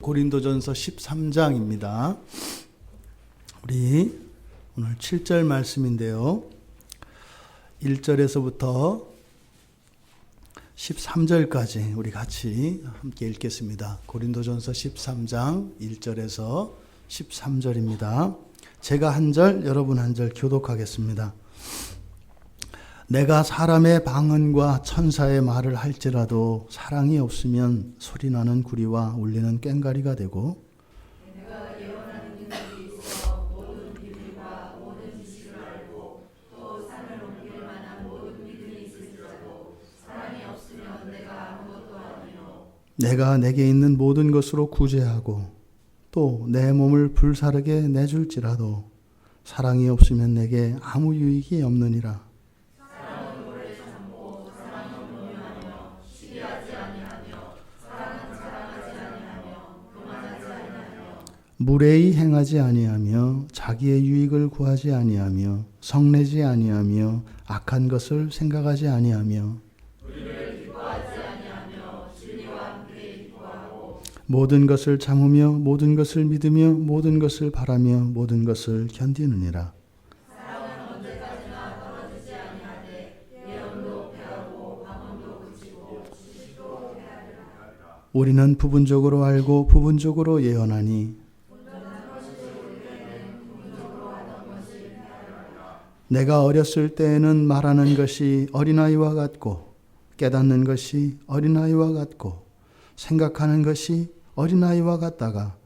고린도전서 13장입니다. 우리 오늘 7절 말씀인데요. 1절에서부터 13절까지 우리 같이 함께 읽겠습니다. 고린도전서 13장 1절에서 13절입니다. 제가 한 절, 여러분 한 절 교독하겠습니다. 내가 사람의 방언과 천사의 말을 할지라도 사랑이 없으면 소리나는 구리와 울리는 꽹과리가 되고 내가 예언하는 능력이 있어 모든 비밀과 모든 지식을 알고 또 산을 옮길 만한 모든 믿음이 있을지라도 사랑이 없으면 내가 아무것도 아니요. 내가 내게 있는 모든 것으로 구제하고 또 내 몸을 불사르게 내줄지라도 사랑이 없으면 내게 아무 유익이 없느니라. 무례히 행하지 아니하며 자기의 유익을 구하지 아니하며 성내지 아니하며 악한 것을 생각하지 아니하며 우리를 기뻐하지 아니하며 진리와 함께 기뻐하고 모든 것을 참으며 모든 것을 믿으며 모든 것을 바라며 모든 것을 견디느니라. 사랑은 언제까지나 떨어지지 아니하되 예언도 패하고 방언도 그치고 지식도 패하리라. 우리는 부분적으로 알고 부분적으로 예언하니 내가 어렸을 때에는 말하는 것이 어린아이와 같고 깨닫는 것이 어린아이와 같고 생각하는 것이 어린아이와 같다가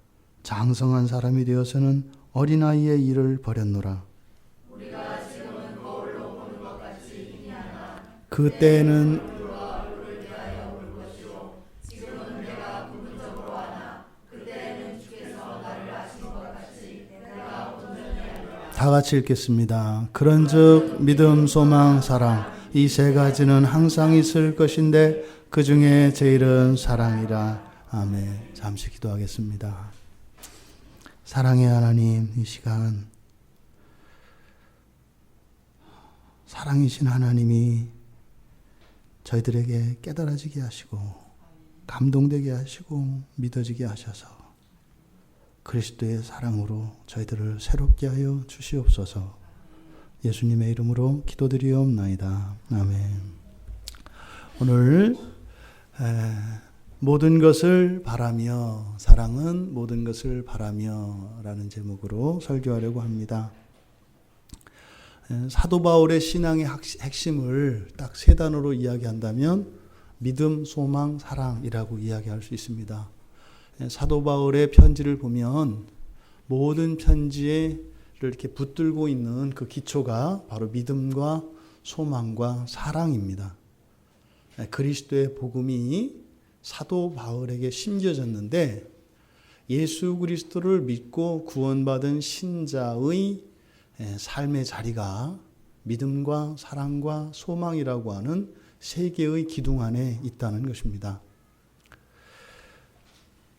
장성한 사람이 되어서는 어린아이의 일을 버렸노라. 우리가 지금은 거울로 보는 것 같이 희미하나 그때에는 얼굴을 대하여 볼 것이요 지금은 내가 부분적으로 하나 그때에는 주께서 나를 아신 것 같이 내가 온전히 알리라. 다 같이 읽겠습니다. 그런즉 믿음, 소망, 사랑 이 세 가지는 항상 있을 것인데 그 중에 제일은 사랑이라. 아멘. 잠시 기도하겠습니다. 사랑의 하나님, 이 시간 사랑이신 하나님이 저희들에게 깨달아지게 하시고 감동되게 하시고 믿어지게 하셔서 그리스도의 사랑으로 저희들을 새롭게 하여 주시옵소서. 예수님의 이름으로 기도드리옵나이다. 아멘. 오늘 모든 것을 바라며, 사랑은 모든 것을 바라며 라는 제목으로 설교하려고 합니다. 사도 바울의 신앙의 핵심을 딱 세 단어로 이야기한다면 믿음, 소망, 사랑이라고 이야기할 수 있습니다. 사도 바울의 편지를 보면 모든 편지에 이렇게 붙들고 있는 그 기초가 바로 믿음과 소망과 사랑입니다. 그리스도의 복음이 사도 바울에게 심겨졌는데 예수 그리스도를 믿고 구원받은 신자의 삶의 자리가 믿음과 사랑과 소망이라고 하는 세 개의 기둥 안에 있다는 것입니다.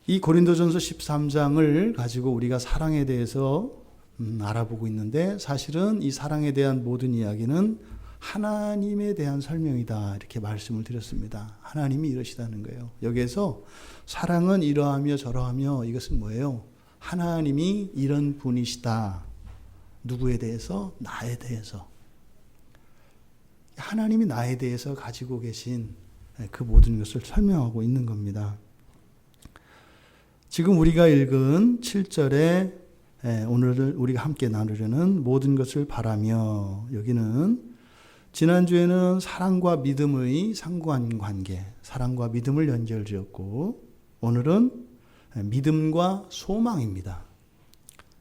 이 고린도전서 13장을 가지고 우리가 사랑에 대해서 알아보고 있는데 사실은 이 사랑에 대한 모든 이야기는 하나님에 대한 설명이다 이렇게 말씀을 드렸습니다. 하나님이 이러시다는 거예요. 여기에서 사랑은 이러하며 저러하며 이것은 뭐예요? 하나님이 이런 분이시다. 누구에 대해서? 나에 대해서. 하나님이 나에 대해서 가지고 계신 그 모든 것을 설명하고 있는 겁니다. 지금 우리가 읽은 7절에 오늘 우리가 함께 나누려는 모든 것을 바라며, 여기는 지난주에는 사랑과 믿음의 상관관계, 사랑과 믿음을 연결지었고 오늘은 믿음과 소망입니다.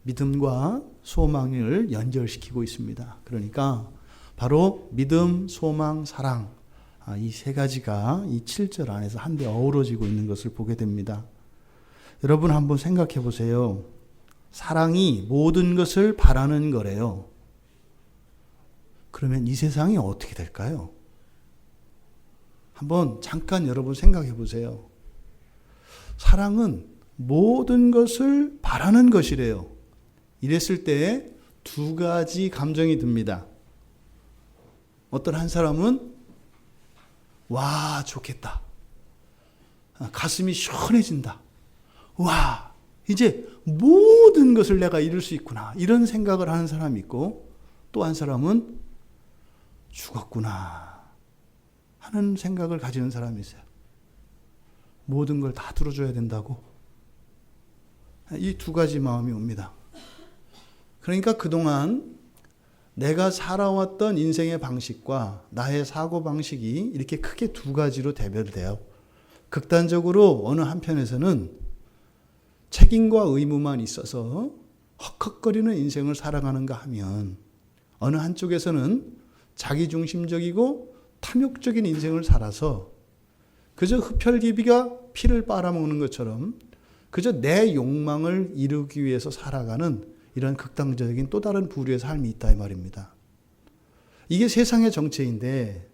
믿음과 소망을 연결시키고 있습니다. 그러니까 바로 믿음, 소망, 사랑 이 세 가지가 이 7절 안에서 한데 어우러지고 있는 것을 보게 됩니다. 여러분 한번 생각해 보세요. 사랑이 모든 것을 바라는 거래요. 그러면 이 세상이 어떻게 될까요? 한번 잠깐 여러분 생각해 보세요. 사랑은 모든 것을 바라는 것이래요. 이랬을 때 두 가지 감정이 듭니다. 어떤 한 사람은 와 좋겠다. 가슴이 시원해진다. 와, 이제 모든 것을 내가 이룰 수 있구나. 이런 생각을 하는 사람이 있고, 또 한 사람은 죽었구나 하는 생각을 가지는 사람이 있어요. 모든 걸 다 들어줘야 된다고. 이 두 가지 마음이 옵니다. 그러니까 그동안 내가 살아왔던 인생의 방식과 나의 사고방식이 이렇게 크게 두 가지로 대별돼요. 극단적으로 어느 한편에서는 책임과 의무만 있어서 헉헉거리는 인생을 살아가는가 하면, 어느 한쪽에서는 자기중심적이고 탐욕적인 인생을 살아서 그저 흡혈귀비가 피를 빨아먹는 것처럼 그저 내 욕망을 이루기 위해서 살아가는 이런 극단적인 또 다른 부류의 삶이 있다 이 말입니다. 이게 세상의 정체인데,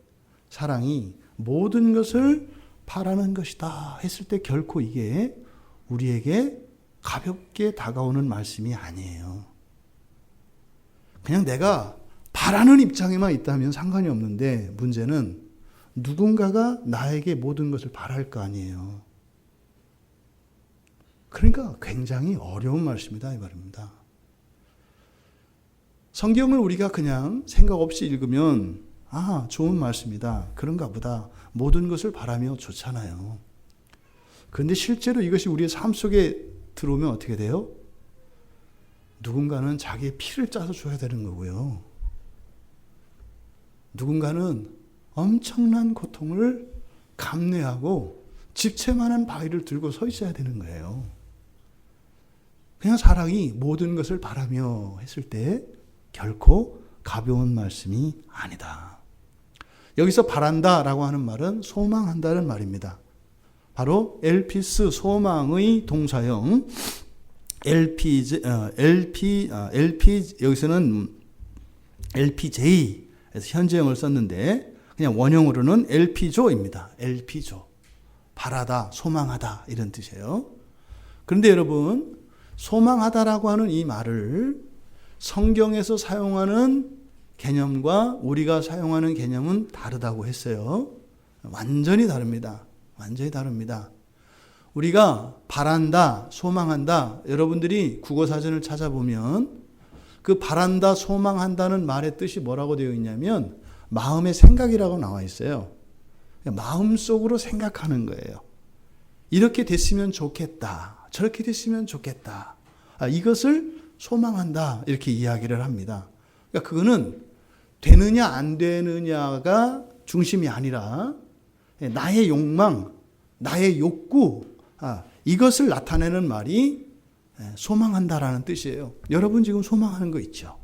사랑이 모든 것을 바라는 것이다 했을 때 결코 이게 우리에게 가볍게 다가오는 말씀이 아니에요. 그냥 내가 바라는 입장에만 있다면 상관이 없는데, 문제는 누군가가 나에게 모든 것을 바랄 거 아니에요. 그러니까 굉장히 어려운 말씀이다 이 말입니다. 성경을 우리가 그냥 생각 없이 읽으면 좋은 말씀이다, 그런가 보다, 모든 것을 바라며 좋잖아요. 그런데 실제로 이것이 우리의 삶 속에 들어오면 어떻게 돼요? 누군가는 자기의 피를 짜서 줘야 되는 거고요. 누군가는 엄청난 고통을 감내하고 집채만한 바위를 들고 서 있어야 되는 거예요. 그냥 사랑이 모든 것을 바라며 했을 때 결코 가벼운 말씀이 아니다. 여기서 바란다라고 하는 말은 소망한다는 말입니다. 바로 엘피스, 소망의 동사형 여기서는 LPJ에서 현재형을 썼는데 그냥 원형으로는 LP조입니다. LP조. 바라다, 소망하다 이런 뜻이에요. 그런데 여러분, 소망하다라고 하는 이 말을 성경에서 사용하는 개념과 우리가 사용하는 개념은 다르다고 했어요. 완전히 다릅니다. 완전히 다릅니다. 우리가 바란다, 소망한다, 여러분들이 국어사전을 찾아보면 그 바란다, 소망한다는 말의 뜻이 뭐라고 되어 있냐면 마음의 생각이라고 나와 있어요. 마음속으로 생각하는 거예요. 이렇게 됐으면 좋겠다, 저렇게 됐으면 좋겠다, 이것을 소망한다, 이렇게 이야기를 합니다. 그러니까 그거는 되느냐 안 되느냐가 중심이 아니라 나의 욕망, 나의 욕구, 이것을 나타내는 말이 소망한다라는 뜻이에요. 여러분 지금 소망하는 거 있죠?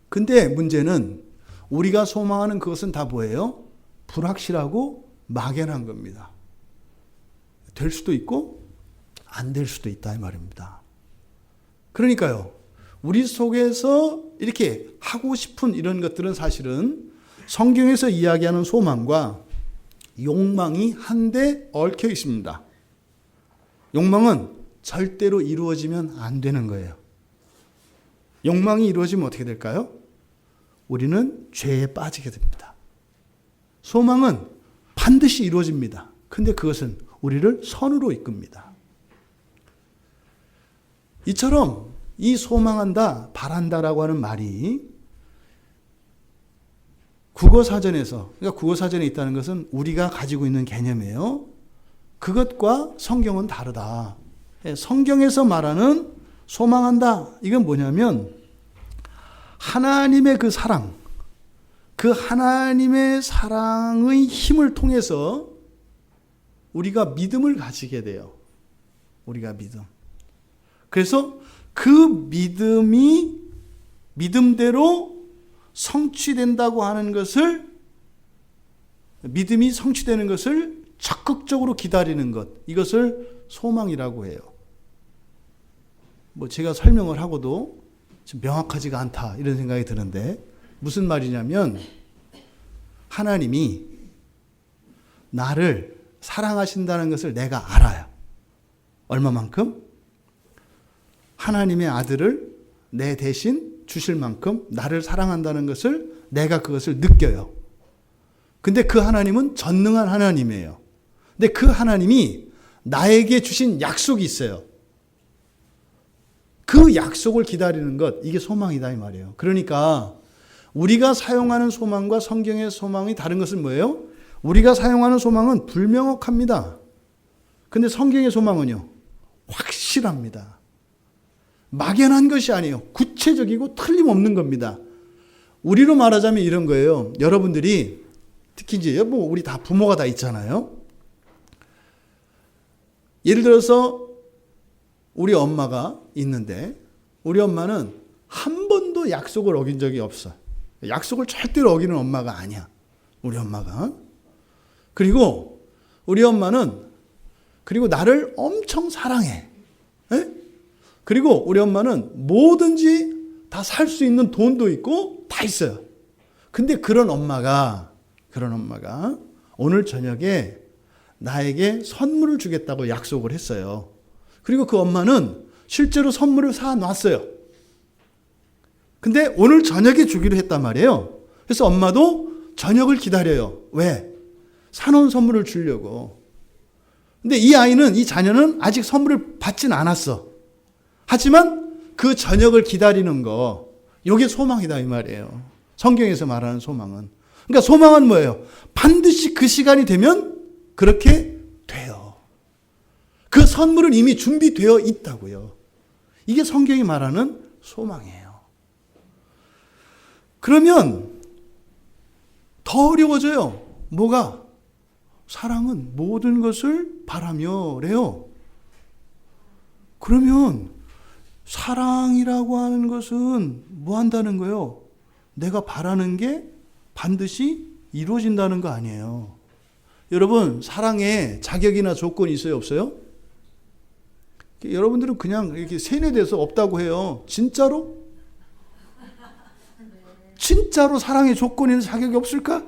근데 문제는 우리가 소망하는 그것은 다 뭐예요? 불확실하고 막연한 겁니다. 될 수도 있고 안 될 수도 있다 이 말입니다. 그러니까요, 우리 속에서 이렇게 하고 싶은 이런 것들은 사실은 성경에서 이야기하는 소망과 욕망이 한데 얽혀 있습니다. 욕망은 절대로 이루어지면 안 되는 거예요. 욕망이 이루어지면 어떻게 될까요? 우리는 죄에 빠지게 됩니다. 소망은 반드시 이루어집니다. 근데 그것은 우리를 선으로 이끕니다. 이처럼 이 소망한다, 바란다라고 하는 말이 국어사전에서, 그러니까 국어사전에 있다는 것은 우리가 가지고 있는 개념이에요. 그것과 성경은 다르다. 성경에서 말하는 소망한다, 이건 뭐냐면 하나님의 그 사랑, 그 하나님의 사랑의 힘을 통해서 우리가 믿음을 가지게 돼요. 우리가 믿음. 그래서 그 믿음이 믿음대로 성취된다고 하는 것을, 믿음이 성취되는 것을 적극적으로 기다리는 것, 이것을 소망이라고 해요. 제가 설명을 하고도 좀 명확하지가 않다 이런 생각이 드는데, 무슨 말이냐면 하나님이 나를 사랑하신다는 것을 내가 알아요. 얼마만큼? 하나님의 아들을 내 대신 주실 만큼 나를 사랑한다는 것을 내가 그것을 느껴요. 근데 그 하나님은 전능한 하나님이에요. 근데 그 하나님이 나에게 주신 약속이 있어요. 그 약속을 기다리는 것, 이게 소망이다 이 말이에요. 그러니까 우리가 사용하는 소망과 성경의 소망이 다른 것은 뭐예요? 우리가 사용하는 소망은 불명확합니다. 근데 성경의 소망은요, 확실합니다. 막연한 것이 아니에요. 구체적이고 틀림없는 겁니다. 우리로 말하자면 이런 거예요. 여러분들이 특히 이제 뭐 우리 다 부모가 다 있잖아요. 예를 들어서 우리 엄마가 있는데 우리 엄마는 한 번도 약속을 어긴 적이 없어. 약속을 절대로 어기는 엄마가 아니야. 우리 엄마가. 그리고 우리 엄마는 그리고 나를 엄청 사랑해. 에? 그리고 우리 엄마는 뭐든지 다 살 수 있는 돈도 있고 다 있어요. 근데 그런 엄마가 오늘 저녁에 나에게 선물을 주겠다고 약속을 했어요. 그리고 그 엄마는 실제로 선물을 사놨어요. 근데 오늘 저녁에 주기로 했단 말이에요. 그래서 엄마도 저녁을 기다려요. 왜? 사놓은 선물을 주려고. 근데 이 자녀는 아직 선물을 받진 않았어. 하지만 그 저녁을 기다리는 거, 이게 소망이다 이 말이에요. 성경에서 말하는 소망은. 그러니까 소망은 뭐예요? 반드시 그 시간이 되면 그렇게 돼요. 그 선물은 이미 준비되어 있다고요. 이게 성경이 말하는 소망이에요. 그러면 더 어려워져요. 뭐가? 사랑은 모든 것을 바라며래요. 그러면 사랑이라고 하는 것은 뭐 한다는 거예요? 내가 바라는 게 반드시 이루어진다는 거 아니에요. 여러분, 사랑에 자격이나 조건이 있어요, 없어요? 여러분들은 그냥 이렇게 세뇌돼서 없다고 해요. 진짜로? 진짜로 사랑의 조건에는 자격이 없을까?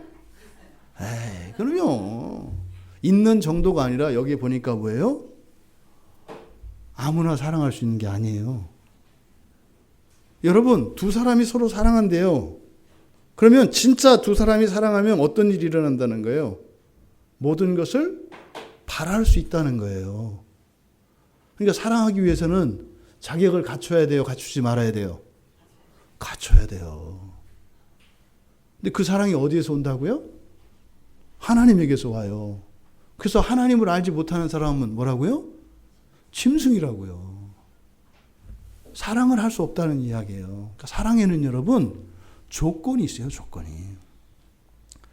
에이, 그럼요. 있는 정도가 아니라 여기 보니까 뭐예요? 아무나 사랑할 수 있는 게 아니에요. 여러분, 두 사람이 서로 사랑한대요. 그러면 진짜 두 사람이 사랑하면 어떤 일이 일어난다는 거예요? 모든 것을 바랄 수 있다는 거예요. 그러니까 사랑하기 위해서는 자격을 갖춰야 돼요? 갖추지 말아야 돼요? 갖춰야 돼요. 근데 그 사랑이 어디에서 온다고요? 하나님에게서 와요. 그래서 하나님을 알지 못하는 사람은 뭐라고요? 짐승이라고요. 사랑을 할 수 없다는 이야기예요. 그러니까 사랑에는 여러분 조건이 있어요. 조건이.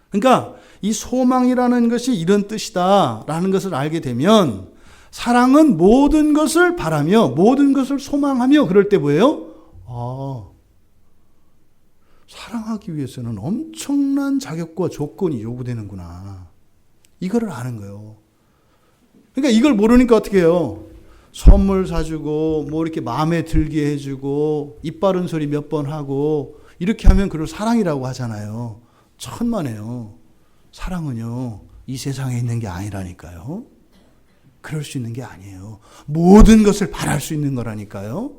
그러니까 이 소망이라는 것이 이런 뜻이다라는 것을 알게 되면 사랑은 모든 것을 바라며 모든 것을 소망하며 그럴 때 뭐예요? 사랑하기 위해서는 엄청난 자격과 조건이 요구되는구나. 이거를 아는 거예요. 그러니까 이걸 모르니까 어떻게 해요? 선물 사주고 뭐 이렇게 마음에 들게 해주고 입 바른 소리 몇 번 하고 이렇게 하면 그걸 사랑이라고 하잖아요. 천만에요. 사랑은요 이 세상에 있는 게 아니라니까요. 그럴 수 있는 게 아니에요. 모든 것을 바랄 수 있는 거라니까요.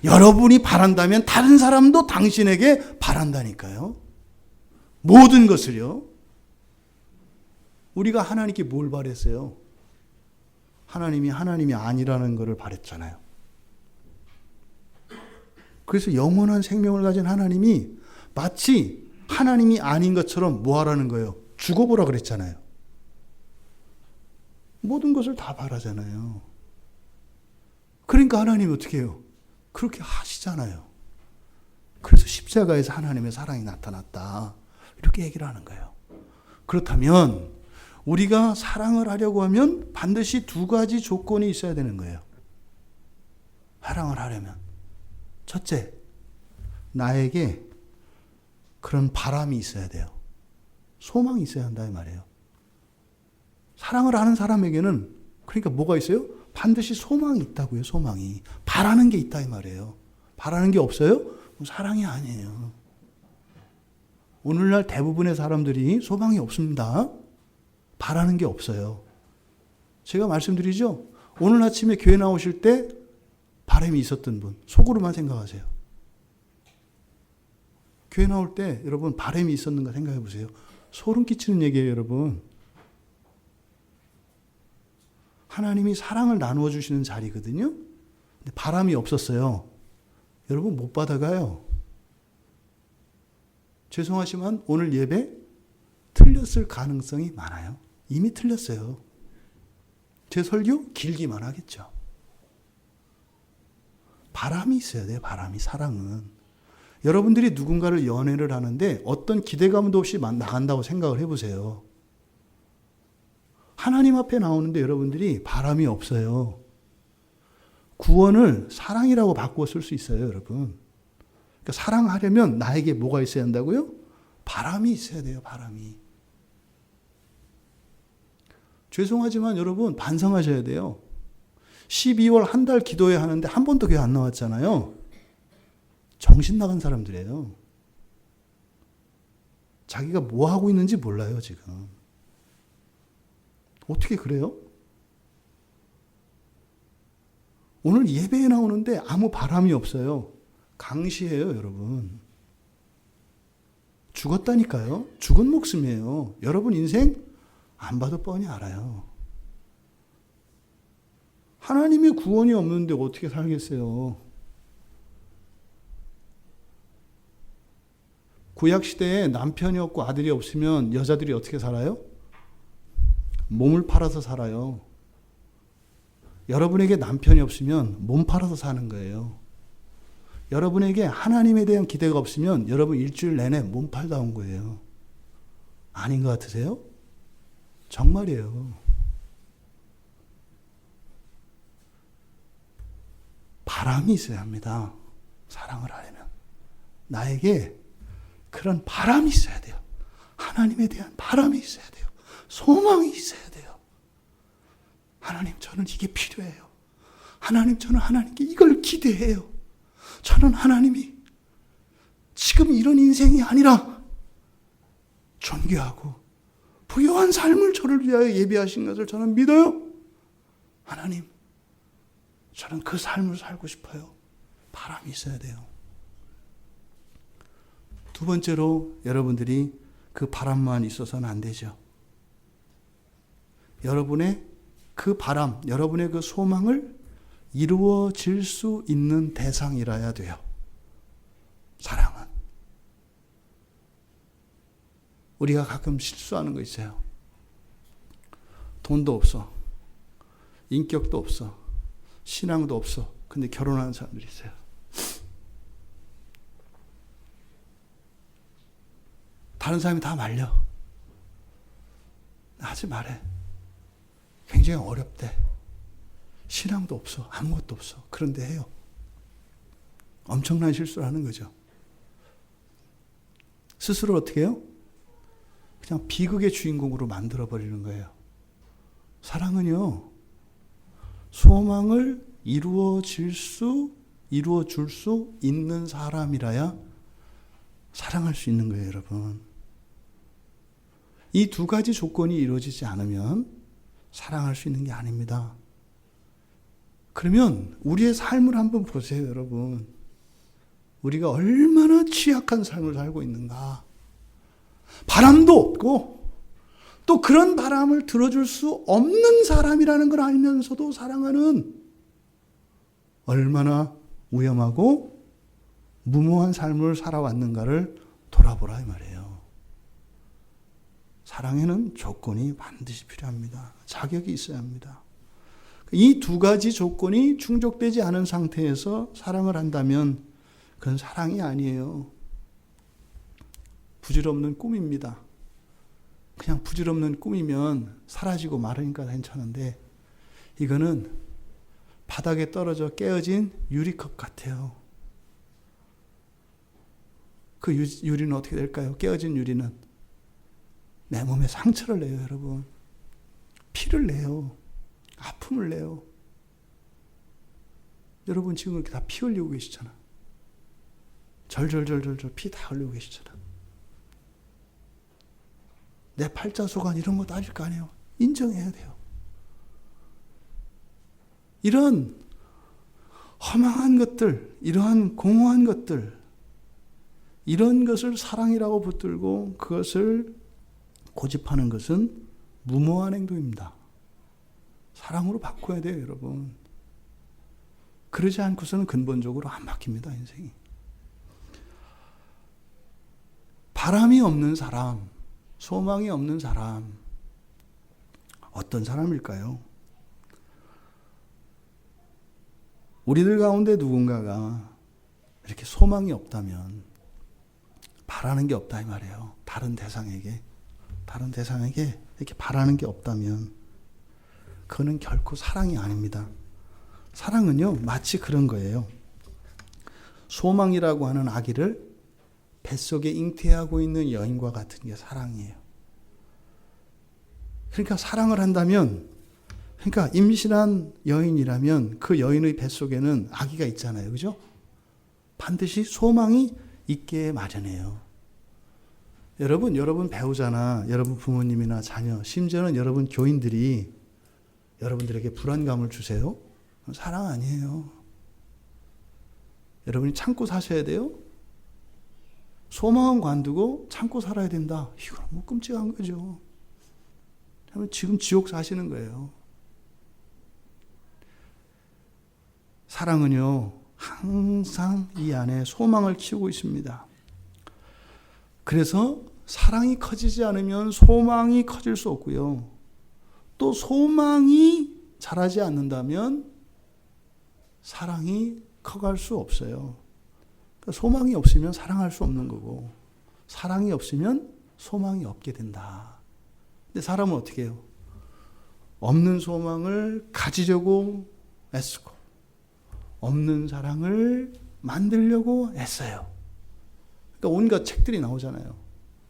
여러분이 바란다면 다른 사람도 당신에게 바란다니까요. 모든 것을요. 우리가 하나님께 뭘 바랬어요? 하나님이 아니라는 것을 바랬잖아요. 그래서 영원한 생명을 가진 하나님이 마치 하나님이 아닌 것처럼 뭐 하라는 거예요? 죽어보라 그랬잖아요. 모든 것을 다 바라잖아요. 그러니까 하나님이 어떻게 해요? 그렇게 하시잖아요. 그래서 십자가에서 하나님의 사랑이 나타났다. 이렇게 얘기를 하는 거예요. 그렇다면 우리가 사랑을 하려고 하면 반드시 두 가지 조건이 있어야 되는 거예요. 사랑을 하려면. 첫째, 나에게 그런 바람이 있어야 돼요. 소망이 있어야 한다 이 말이에요. 사랑을 하는 사람에게는 그러니까 뭐가 있어요? 반드시 소망이 있다고요. 소망이. 바라는 게 있다 이 말이에요. 바라는 게 없어요? 사랑이 아니에요. 오늘날 대부분의 사람들이 소망이 없습니다. 바라는 게 없어요. 제가 말씀드리죠. 오늘 아침에 교회 나오실 때 바람이 있었던 분 속으로만 생각하세요. 교회 나올 때 여러분 바람이 있었는가 생각해 보세요. 소름 끼치는 얘기예요 여러분. 하나님이 사랑을 나누어 주시는 자리거든요. 근데 바람이 없었어요. 여러분 못 받아가요. 죄송하지만 오늘 예배 틀렸을 가능성이 많아요. 이미 틀렸어요. 제 설교 길기만 하겠죠. 바람이 있어야 돼요. 바람이, 사랑은. 여러분들이 누군가를 연애를 하는데 어떤 기대감도 없이 나간다고 생각을 해보세요. 하나님 앞에 나오는데 여러분들이 바람이 없어요. 구원을 사랑이라고 바꾸어 쓸 수 있어요, 여러분. 그러니까 사랑하려면 나에게 뭐가 있어야 한다고요? 바람이 있어야 돼요, 바람이. 죄송하지만 여러분 반성하셔야 돼요. 12월 한 달 기도해야 하는데 한 번도 교회 안 나왔잖아요. 정신 나간 사람들이에요. 자기가 뭐 하고 있는지 몰라요, 지금. 어떻게 그래요? 오늘 예배에 나오는데 아무 바람이 없어요. 강시해요, 여러분. 죽었다니까요. 죽은 목숨이에요. 여러분 인생 안 봐도 뻔히 알아요. 하나님의 구원이 없는데 어떻게 살겠어요? 구약시대에 남편이 없고 아들이 없으면 여자들이 어떻게 살아요? 몸을 팔아서 살아요. 여러분에게 남편이 없으면 몸 팔아서 사는 거예요. 여러분에게 하나님에 대한 기대가 없으면 여러분 일주일 내내 몸 팔다 온 거예요. 아닌 것 같으세요? 정말이에요. 바람이 있어야 합니다. 사랑을 하려면. 나에게 그런 바람이 있어야 돼요. 하나님에 대한 바람이 있어야 돼요. 소망이 있어야 돼요. 하나님, 저는 이게 필요해요. 하나님, 저는 하나님께 이걸 기대해요. 저는 하나님이 지금 이런 인생이 아니라 존귀하고 부유한 삶을 저를 위하여 예비하신 것을 저는 믿어요. 하나님, 저는 그 삶을 살고 싶어요. 바람이 있어야 돼요. 두 번째로 여러분들이 그 바람만 있어서는 안 되죠. 여러분의 그 바람, 여러분의 그 소망을 이루어질 수 있는 대상이라야 돼요. 사랑은. 우리가 가끔 실수하는 거 있어요. 돈도 없어. 인격도 없어. 신앙도 없어. 근데 결혼하는 사람들이 있어요. 다른 사람이 다 말려. 하지 말해. 굉장히 어렵대. 신앙도 없어. 아무것도 없어. 그런데 해요. 엄청난 실수를 하는 거죠. 스스로 어떻게 해요? 그냥 비극의 주인공으로 만들어버리는 거예요. 사랑은요, 소망을 이루어줄 수 있는 사람이라야 사랑할 수 있는 거예요, 여러분. 이 두 가지 조건이 이루어지지 않으면 사랑할 수 있는 게 아닙니다. 그러면 우리의 삶을 한번 보세요, 여러분. 우리가 얼마나 취약한 삶을 살고 있는가. 바람도 없고 또 그런 바람을 들어줄 수 없는 사람이라는 걸 알면서도 사랑하는 얼마나 위험하고 무모한 삶을 살아왔는가를 돌아보라 이 말이에요. 사랑에는 조건이 반드시 필요합니다. 자격이 있어야 합니다. 이 두 가지 조건이 충족되지 않은 상태에서 사랑을 한다면 그건 사랑이 아니에요. 부질없는 꿈입니다. 그냥 부질없는 꿈이면 사라지고 마르니까 괜찮은데 이거는 바닥에 떨어져 깨어진 유리컵 같아요. 그 유리는 어떻게 될까요? 깨어진 유리는 내 몸에 상처를 내요, 여러분. 피를 내요. 아픔을 내요. 여러분 지금 이렇게 다 피 흘리고 계시잖아. 절절절절절 피 다 흘리고 계시잖아. 내 팔자소관 이런 거 따질 거 아니에요. 인정해야 돼요. 이런 허망한 것들, 이러한 공허한 것들, 이런 것을 사랑이라고 붙들고 그것을 고집하는 것은 무모한 행동입니다. 사랑으로 바꿔야 돼요, 여러분. 그러지 않고서는 근본적으로 안 바뀝니다, 인생이. 바람이 없는 사람, 소망이 없는 사람, 어떤 사람일까요? 우리들 가운데 누군가가 이렇게 소망이 없다면, 바라는 게 없다 이 말이에요. 다른 대상에게 이렇게 바라는 게 없다면 그거는 결코 사랑이 아닙니다. 사랑은요, 마치 그런 거예요. 소망이라고 하는 아기를 뱃속에 잉태하고 있는 여인과 같은 게 사랑이에요. 그러니까 사랑을 한다면, 그러니까 임신한 여인이라면 그 여인의 뱃속에는 아기가 있잖아요. 그죠? 반드시 소망이 있게 마련해요. 여러분 배우자나 여러분 부모님이나 자녀, 심지어는 여러분 교인들이 여러분들에게 불안감을 주세요? 사랑 아니에요. 여러분이 참고 사셔야 돼요? 소망은 관두고 참고 살아야 된다. 이건 뭐 끔찍한 거죠. 지금 지옥 사시는 거예요. 사랑은요, 항상 이 안에 소망을 키우고 있습니다. 그래서 사랑이 커지지 않으면 소망이 커질 수 없고요. 또 소망이 자라지 않는다면 사랑이 커갈 수 없어요. 그러니까 소망이 없으면 사랑할 수 없는 거고, 사랑이 없으면 소망이 없게 된다. 근데 사람은 어떻게 해요? 없는 소망을 가지려고 애쓰고, 없는 사랑을 만들려고 애써요. 그러니까 온갖 책들이 나오잖아요.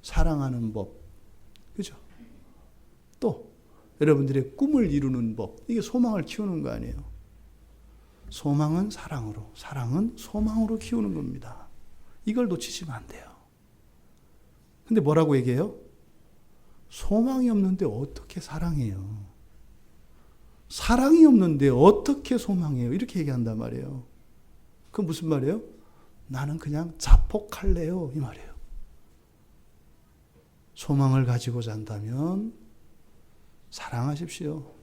사랑하는 법. 그죠? 또 여러분들의 꿈을 이루는 법. 이게 소망을 키우는 거 아니에요. 소망은 사랑으로, 사랑은 소망으로 키우는 겁니다. 이걸 놓치시면 안 돼요. 근데 뭐라고 얘기해요? 소망이 없는데 어떻게 사랑해요? 사랑이 없는데 어떻게 소망해요? 이렇게 얘기한단 말이에요. 그건 무슨 말이에요? 나는 그냥 자폭할래요, 이 말이에요. 소망을 가지고 산다면 사랑하십시오.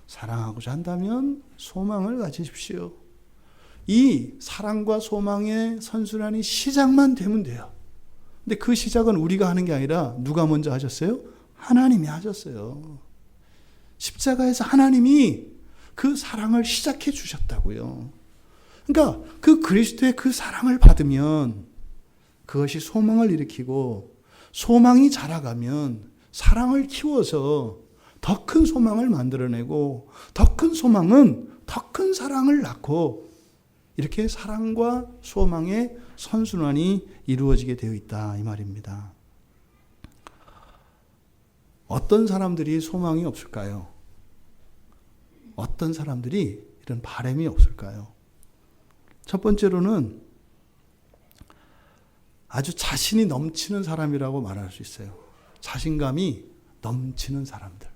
사랑하고자 한다면 소망을 가지십시오. 이 사랑과 소망의 선순환이 시작만 되면 돼요. 근데 그 시작은 우리가 하는 게 아니라 누가 먼저 하셨어요? 하나님이 하셨어요. 십자가에서 하나님이 그 사랑을 시작해 주셨다고요. 그러니까 그 그리스도의 그 사랑을 받으면 그것이 소망을 일으키고, 소망이 자라가면 사랑을 키워서 더 큰 소망을 만들어내고, 더 큰 소망은 더 큰 사랑을 낳고, 이렇게 사랑과 소망의 선순환이 이루어지게 되어 있다 이 말입니다. 어떤 사람들이 소망이 없을까요? 어떤 사람들이 이런 바람이 없을까요? 첫 번째로는 아주 자신이 넘치는 사람이라고 말할 수 있어요. 자신감이 넘치는 사람들.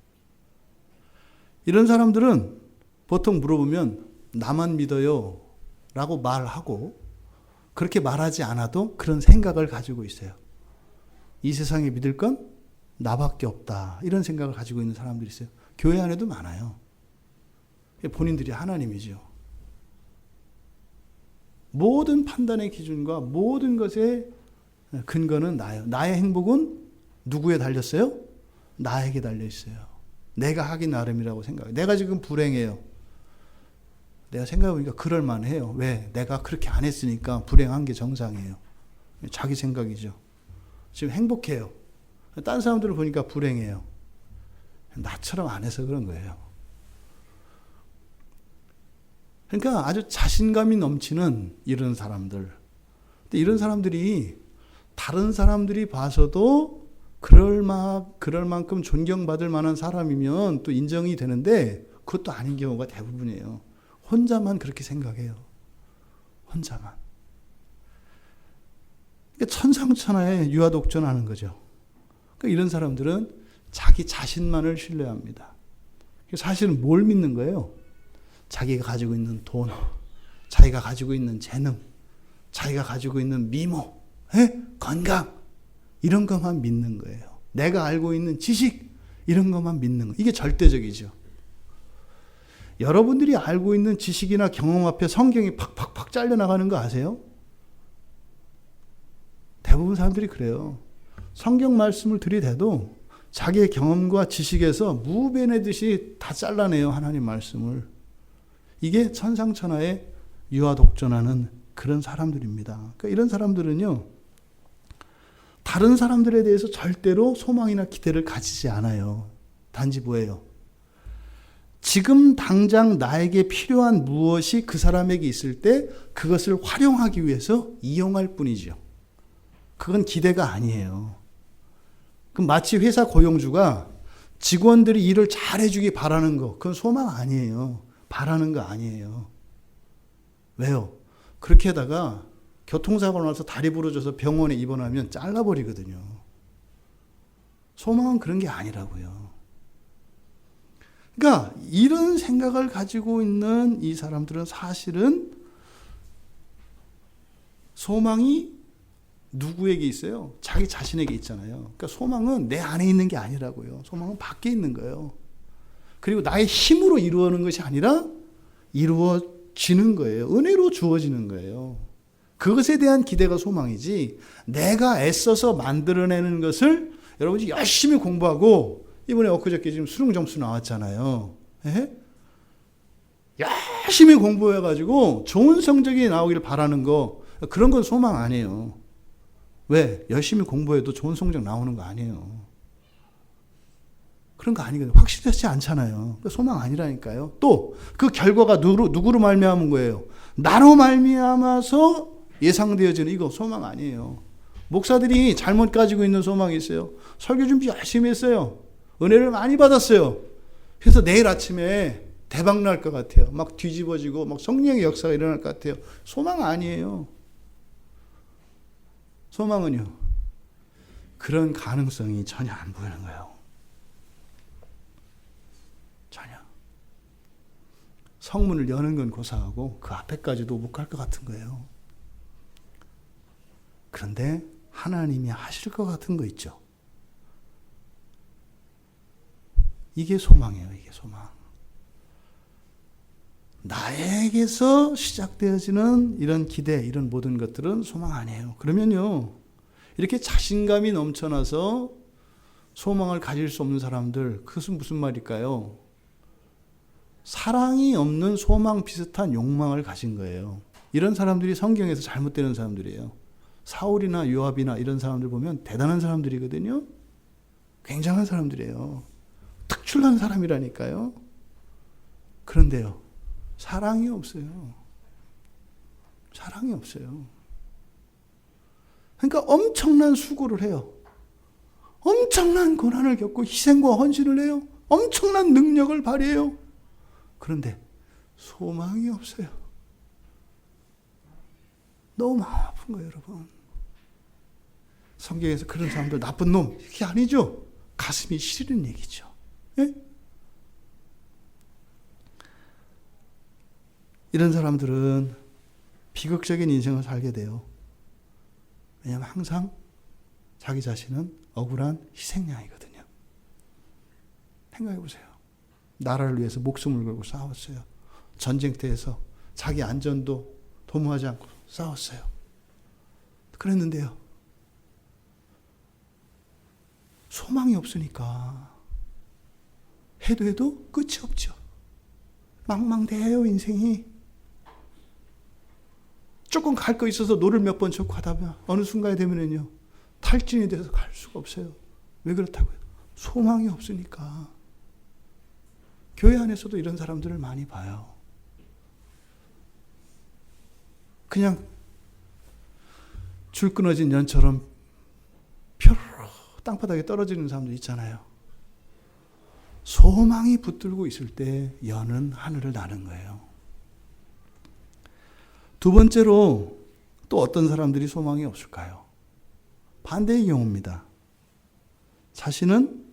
이런 사람들은 보통 물어보면 나만 믿어요 라고 말하고, 그렇게 말하지 않아도 그런 생각을 가지고 있어요. 이 세상에 믿을 건 나밖에 없다, 이런 생각을 가지고 있는 사람들이 있어요. 교회 안에도 많아요. 본인들이 하나님이죠. 모든 판단의 기준과 모든 것의 근거는 나예요. 나의 행복은 누구에 달렸어요? 나에게 달려있어요. 내가 하기 나름이라고 생각해요. 내가 지금 불행해요. 내가 생각해보니까 그럴만해요. 왜? 내가 그렇게 안 했으니까 불행한 게 정상이에요. 자기 생각이죠. 지금 행복해요. 다른 사람들을 보니까 불행해요. 나처럼 안 해서 그런 거예요. 그러니까 아주 자신감이 넘치는 이런 사람들. 근데 이런 사람들이 다른 사람들이 봐서도 그럴 만큼 존경받을 만한 사람이면 또 인정이 되는데, 그것도 아닌 경우가 대부분이에요. 혼자만 그렇게 생각해요. 혼자만. 그러니까 천상천하에 유아독존하는 거죠. 그러니까 이런 사람들은 자기 자신만을 신뢰합니다. 사실은 뭘 믿는 거예요? 자기가 가지고 있는 돈, 자기가 가지고 있는 재능, 자기가 가지고 있는 미모, 건강, 이런 것만 믿는 거예요. 내가 알고 있는 지식, 이런 것만 믿는 거. 이게 절대적이죠. 여러분들이 알고 있는 지식이나 경험 앞에 성경이 팍팍팍 잘려나가는 거 아세요? 대부분 사람들이 그래요. 성경 말씀을 들이대도 자기의 경험과 지식에서 무배내듯이 다 잘라내요, 하나님 말씀을. 이게 천상천하에 유아독존하는 그런 사람들입니다. 그러니까 이런 사람들은요, 다른 사람들에 대해서 절대로 소망이나 기대를 가지지 않아요. 단지 뭐예요? 지금 당장 나에게 필요한 무엇이 그 사람에게 있을 때 그것을 활용하기 위해서 이용할 뿐이죠. 그건 기대가 아니에요. 그럼 마치 회사 고용주가 직원들이 일을 잘해주기 바라는 거, 그건 소망 아니에요. 바라는 거 아니에요. 왜요? 그렇게 하다가 교통사고가 나서 다리 부러져서 병원에 입원하면 잘라버리거든요. 소망은 그런 게 아니라고요. 그러니까 이런 생각을 가지고 있는 이 사람들은 사실은 소망이 누구에게 있어요? 자기 자신에게 있잖아요. 그러니까 소망은 내 안에 있는 게 아니라고요. 소망은 밖에 있는 거예요. 그리고 나의 힘으로 이루어지는 것이 아니라 이루어지는 거예요. 은혜로 주어지는 거예요. 그것에 대한 기대가 소망이지, 내가 애써서 만들어내는 것을 여러분이 열심히 공부하고, 이번에 엊그저께 지금 수능 점수 나왔잖아요. 예? 열심히 공부해가지고 좋은 성적이 나오기를 바라는 거, 그런 건 소망 아니에요. 왜? 열심히 공부해도 좋은 성적 나오는 거 아니에요. 그런 거 아니거든요. 확실하지 않잖아요. 소망 아니라니까요. 또 그 결과가 누구로 말미암은 거예요? 나로 말미암아서 예상되어지는, 이거 소망 아니에요. 목사들이 잘못 가지고 있는 소망이 있어요. 설교 준비 열심히 했어요. 은혜를 많이 받았어요. 그래서 내일 아침에 대박 날 것 같아요. 막 뒤집어지고 막 성령의 역사가 일어날 것 같아요. 소망 아니에요. 소망은요, 그런 가능성이 전혀 안 보이는 거예요. 전혀. 성문을 여는 건 고사하고 그 앞에까지도 못 갈 것 같은 거예요. 그런데 하나님이 하실 것 같은 거 있죠. 이게 소망이에요. 이게 소망. 나에게서 시작되어지는 이런 기대, 이런 모든 것들은 소망 아니에요. 그러면요, 이렇게 자신감이 넘쳐나서 소망을 가질 수 없는 사람들, 그것은 무슨 말일까요? 사랑이 없는 소망 비슷한 욕망을 가진 거예요. 이런 사람들이 성경에서 잘못되는 사람들이에요. 사울이나 요압이나 이런 사람들 보면 대단한 사람들이거든요. 굉장한 사람들이에요. 특출난 사람이라니까요. 그런데요, 사랑이 없어요. 사랑이 없어요. 그러니까 엄청난 수고를 해요. 엄청난 고난을 겪고 희생과 헌신을 해요. 엄청난 능력을 발휘해요. 그런데 소망이 없어요. 너무 마음 아픈 거예요, 여러분. 성경에서 그런 사람들 나쁜 놈, 이게 아니죠. 가슴이 시리는 얘기죠. 예? 이런 사람들은 비극적인 인생을 살게 돼요. 왜냐하면 항상 자기 자신은 억울한 희생양이거든요. 생각해 보세요. 나라를 위해서 목숨을 걸고 싸웠어요. 전쟁터에서 자기 안전도 도모하지 않고 싸웠어요. 그랬는데요, 소망이 없으니까 해도 끝이 없죠. 망망대해요, 인생이. 조금 갈 거 있어서 노를 몇 번 쳤고 하다 보면 어느 순간에 되면은요, 탈진이 돼서 갈 수가 없어요. 왜 그렇다고요? 소망이 없으니까. 교회 안에서도 이런 사람들을 많이 봐요. 그냥 줄 끊어진 연처럼 뾰로로 땅바닥에 떨어지는 사람들 있잖아요. 소망이 붙들고 있을 때 연은 하늘을 나는 거예요. 두 번째로 또 어떤 사람들이 소망이 없을까요? 반대의 경우입니다. 자신은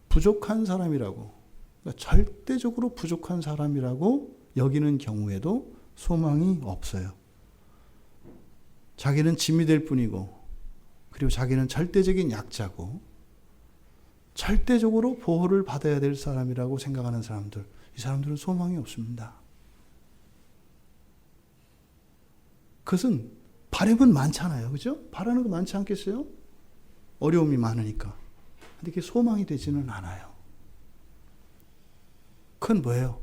부족한 사람이라고, 그러니까 절대적으로 부족한 사람이라고 여기는 경우에도 소망이 없어요. 자기는 짐이 될 뿐이고, 그리고 자기는 절대적인 약자고, 절대적으로 보호를 받아야 될 사람이라고 생각하는 사람들, 이 이 사람들은 소망이 없습니다. 그것은 바람은 많잖아요. 그죠? 바라는 거 많지 않겠어요? 어려움이 많으니까. 근데 그게 소망이 되지는 않아요. 그건 뭐예요?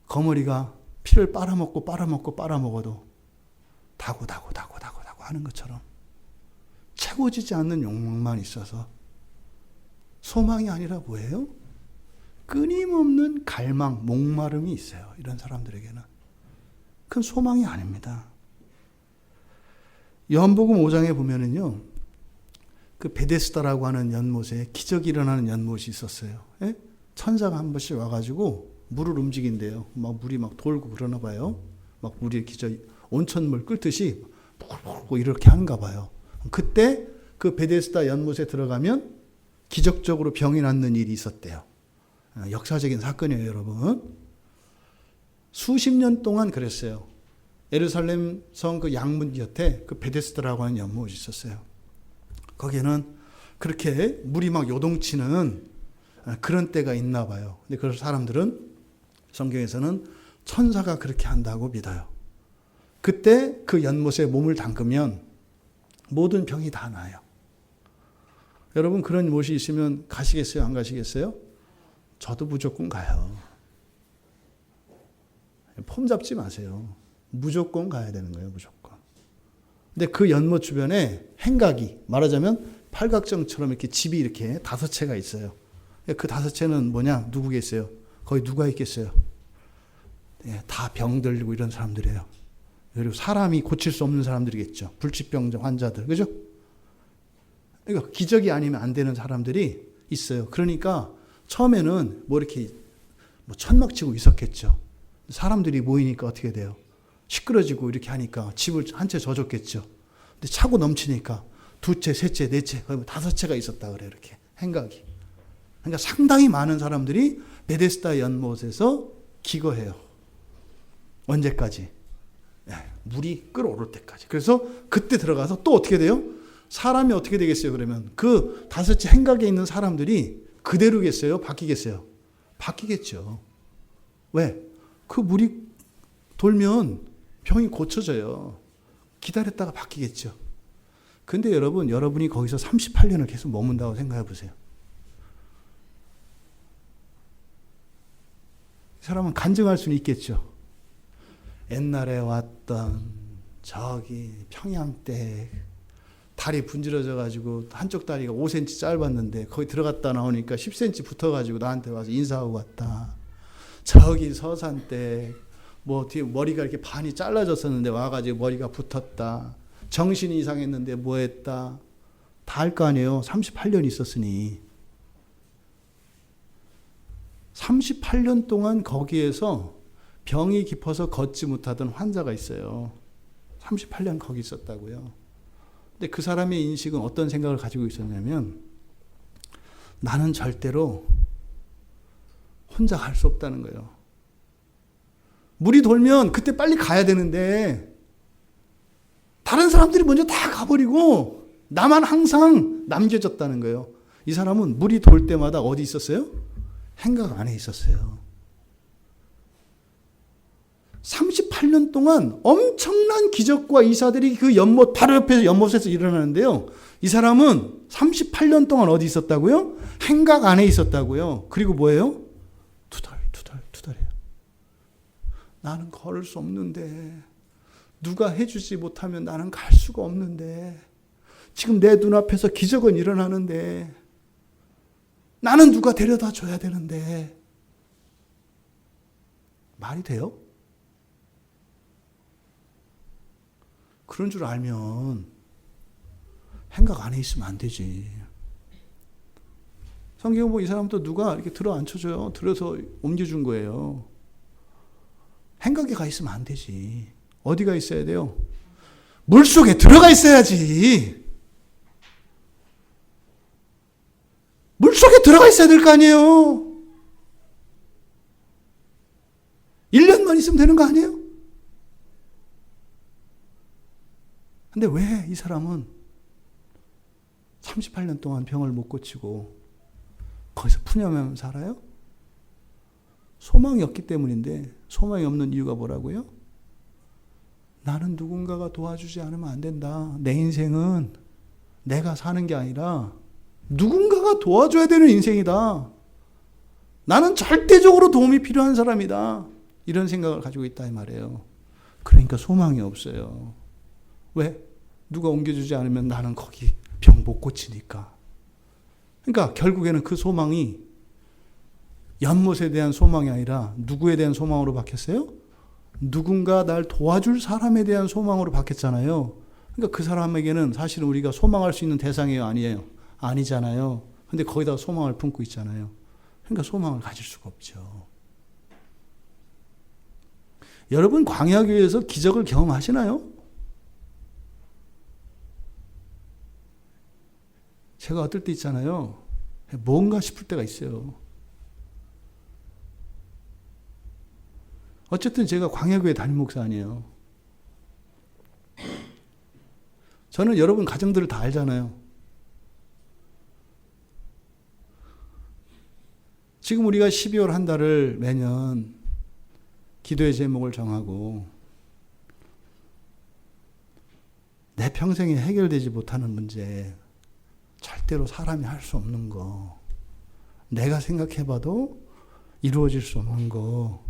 거머리가 피를 빨아먹어도 다고 하는 것처럼 채워지지 않는 욕망만 있어서 소망이 아니라 뭐예요? 끊임없는 갈망, 목마름이 있어요. 이런 사람들에게는. 그건 소망이 아닙니다. 요한복음 5장에 보면은요, 그 베데스다라고 하는 연못에 기적이 일어나는 연못이 있었어요. 예? 천사가 한 번씩 와가지고 물을 움직인대요. 막 물이 막 돌고 그러나 봐요. 막 물이 온천물 끓듯이 푹푹 이렇게 하는가 봐요. 그때 그 베데스다 연못에 들어가면 기적적으로 병이 낫는 일이 있었대요. 역사적인 사건이에요, 여러분. 수십 년 동안 그랬어요. 예루살렘 성 그 양문 곁에 그 베데스다라고 하는 연못이 있었어요. 거기에는 그렇게 물이 막 요동치는 그런 때가 있나 봐요. 근데 그 사람들은 성경에서는 천사가 그렇게 한다고 믿어요. 그때 그 연못에 몸을 담그면 모든 병이 다 나아요. 여러분 그런 못이 있으면 가시겠어요? 안 가시겠어요? 저도 무조건 가요. 폼 잡지 마세요. 무조건 가야 되는 거예요. 무조건. 근데 그 연못 주변에 행각이 말하자면 팔각정처럼 이렇게 집이 이렇게 5채가 있어요. 그 5채는 뭐냐? 누구겠어요? 거기 누가 있겠어요? 네, 다 병들고 이런 사람들이에요. 그리고 사람이 고칠 수 없는 사람들이겠죠. 불치병자 환자들. 그죠? 그러니까 기적이 아니면 안 되는 사람들이 있어요. 그러니까 처음에는 뭐 이렇게 뭐 천막 치고 있었겠죠. 사람들이 모이니까 어떻게 돼요? 시끄러지고 이렇게 하니까 집을 한 채 져줬겠죠. 근데 차고 넘치니까 2채, 3채, 4채, 5채가 있었다 그래요. 이렇게 행각이. 그러니까 상당히 많은 사람들이 베데스다 연못에서 기거해요. 언제까지? 물이 끓어오를 때까지. 그래서 그때 들어가서 또 어떻게 돼요? 사람이 어떻게 되겠어요? 그러면 그 5채 행각에 있는 사람들이 그대로겠어요? 바뀌겠어요? 바뀌겠죠. 왜? 그 물이 돌면 병이 고쳐져요. 기다렸다가 바뀌겠죠. 근데 여러분이 거기서 38년을 계속 머문다고 생각해 보세요. 이 사람은 간증할 수는 있겠죠. 옛날에 왔던 저기 평양댁 다리 분질러져 가지고 한쪽 다리가 5cm 짧았는데 거기 들어갔다 나오니까 10cm 붙어가지고 나한테 와서 인사하고 갔다. 저기 서산댁 뭐 뒤에 머리가 이렇게 반이 잘라졌었는데 와가지고 머리가 붙었다. 정신이 이상했는데 뭐 했다. 다 할 거 아니에요. 38년 있었으니. 38년 동안 거기에서 병이 깊어서 걷지 못하던 환자가 있어요. 38년 거기 있었다고요. 근데 그 사람의 인식은 어떤 생각을 가지고 있었냐면 나는 절대로 혼자 갈 수 없다는 거예요. 물이 돌면 그때 빨리 가야 되는데 다른 사람들이 먼저 다 가버리고 나만 항상 남겨졌다는 거예요. 이 사람은 물이 돌 때마다 어디 있었어요? 행각 안에 있었어요. 38년 동안 엄청난 기적과 이사들이 그 연못 바로 옆에서 연못에서 일어나는데요. 이 사람은 38년 동안 어디 있었다고요? 행각 안에 있었다고요. 그리고 뭐예요? 투덜해요. 나는 걸을 수 없는데 누가 해주지 못하면 나는 갈 수가 없는데 지금 내 눈앞에서 기적은 일어나는데 나는 누가 데려다 줘야 되는데 말이 돼요? 그런 줄 알면 행각 안에 있으면 안 되지. 성경 보면 이 사람도 누가 이렇게 들어 앉혀줘요. 들어서 옮겨준 거예요. 행각에 가 있으면 안 되지. 어디가 있어야 돼요? 물속에 들어가 있어야지. 물속에 들어가 있어야 될 거 아니에요. 1년만 있으면 되는 거 아니에요? 근데 왜 이 사람은 38년 동안 병을 못 고치고 거기서 푸념하면서 살아요? 소망이 없기 때문인데, 소망이 없는 이유가 뭐라고요? 나는 누군가가 도와주지 않으면 안 된다. 내 인생은 내가 사는 게 아니라 누군가가 도와줘야 되는 인생이다. 나는 절대적으로 도움이 필요한 사람이다. 이런 생각을 가지고 있다 이 말이에요. 그러니까 소망이 없어요. 왜? 누가 옮겨주지 않으면 나는 거기 병 못 고치니까. 그러니까 결국에는 그 소망이 연못에 대한 소망이 아니라 누구에 대한 소망으로 바뀌었어요? 누군가 날 도와줄 사람에 대한 소망으로 바뀌었잖아요. 그러니까 그 사람에게는 사실은 우리가 소망할 수 있는 대상이에요? 아니에요? 아니잖아요. 근데 거기다 소망을 품고 있잖아요. 그러니까 소망을 가질 수가 없죠. 여러분 광야교회에서 기적을 경험하시나요? 제가 어떨 때 있잖아요. 뭔가 싶을 때가 있어요. 어쨌든 제가 광야교회 담임 목사 아니에요. 저는 여러분 가정들을 다 알잖아요. 지금 우리가 12월 한 달을 매년 기도의 제목을 정하고 내 평생에 해결되지 못하는 문제, 절대로 사람이 할 수 없는 거, 내가 생각해봐도 이루어질 수 없는 거,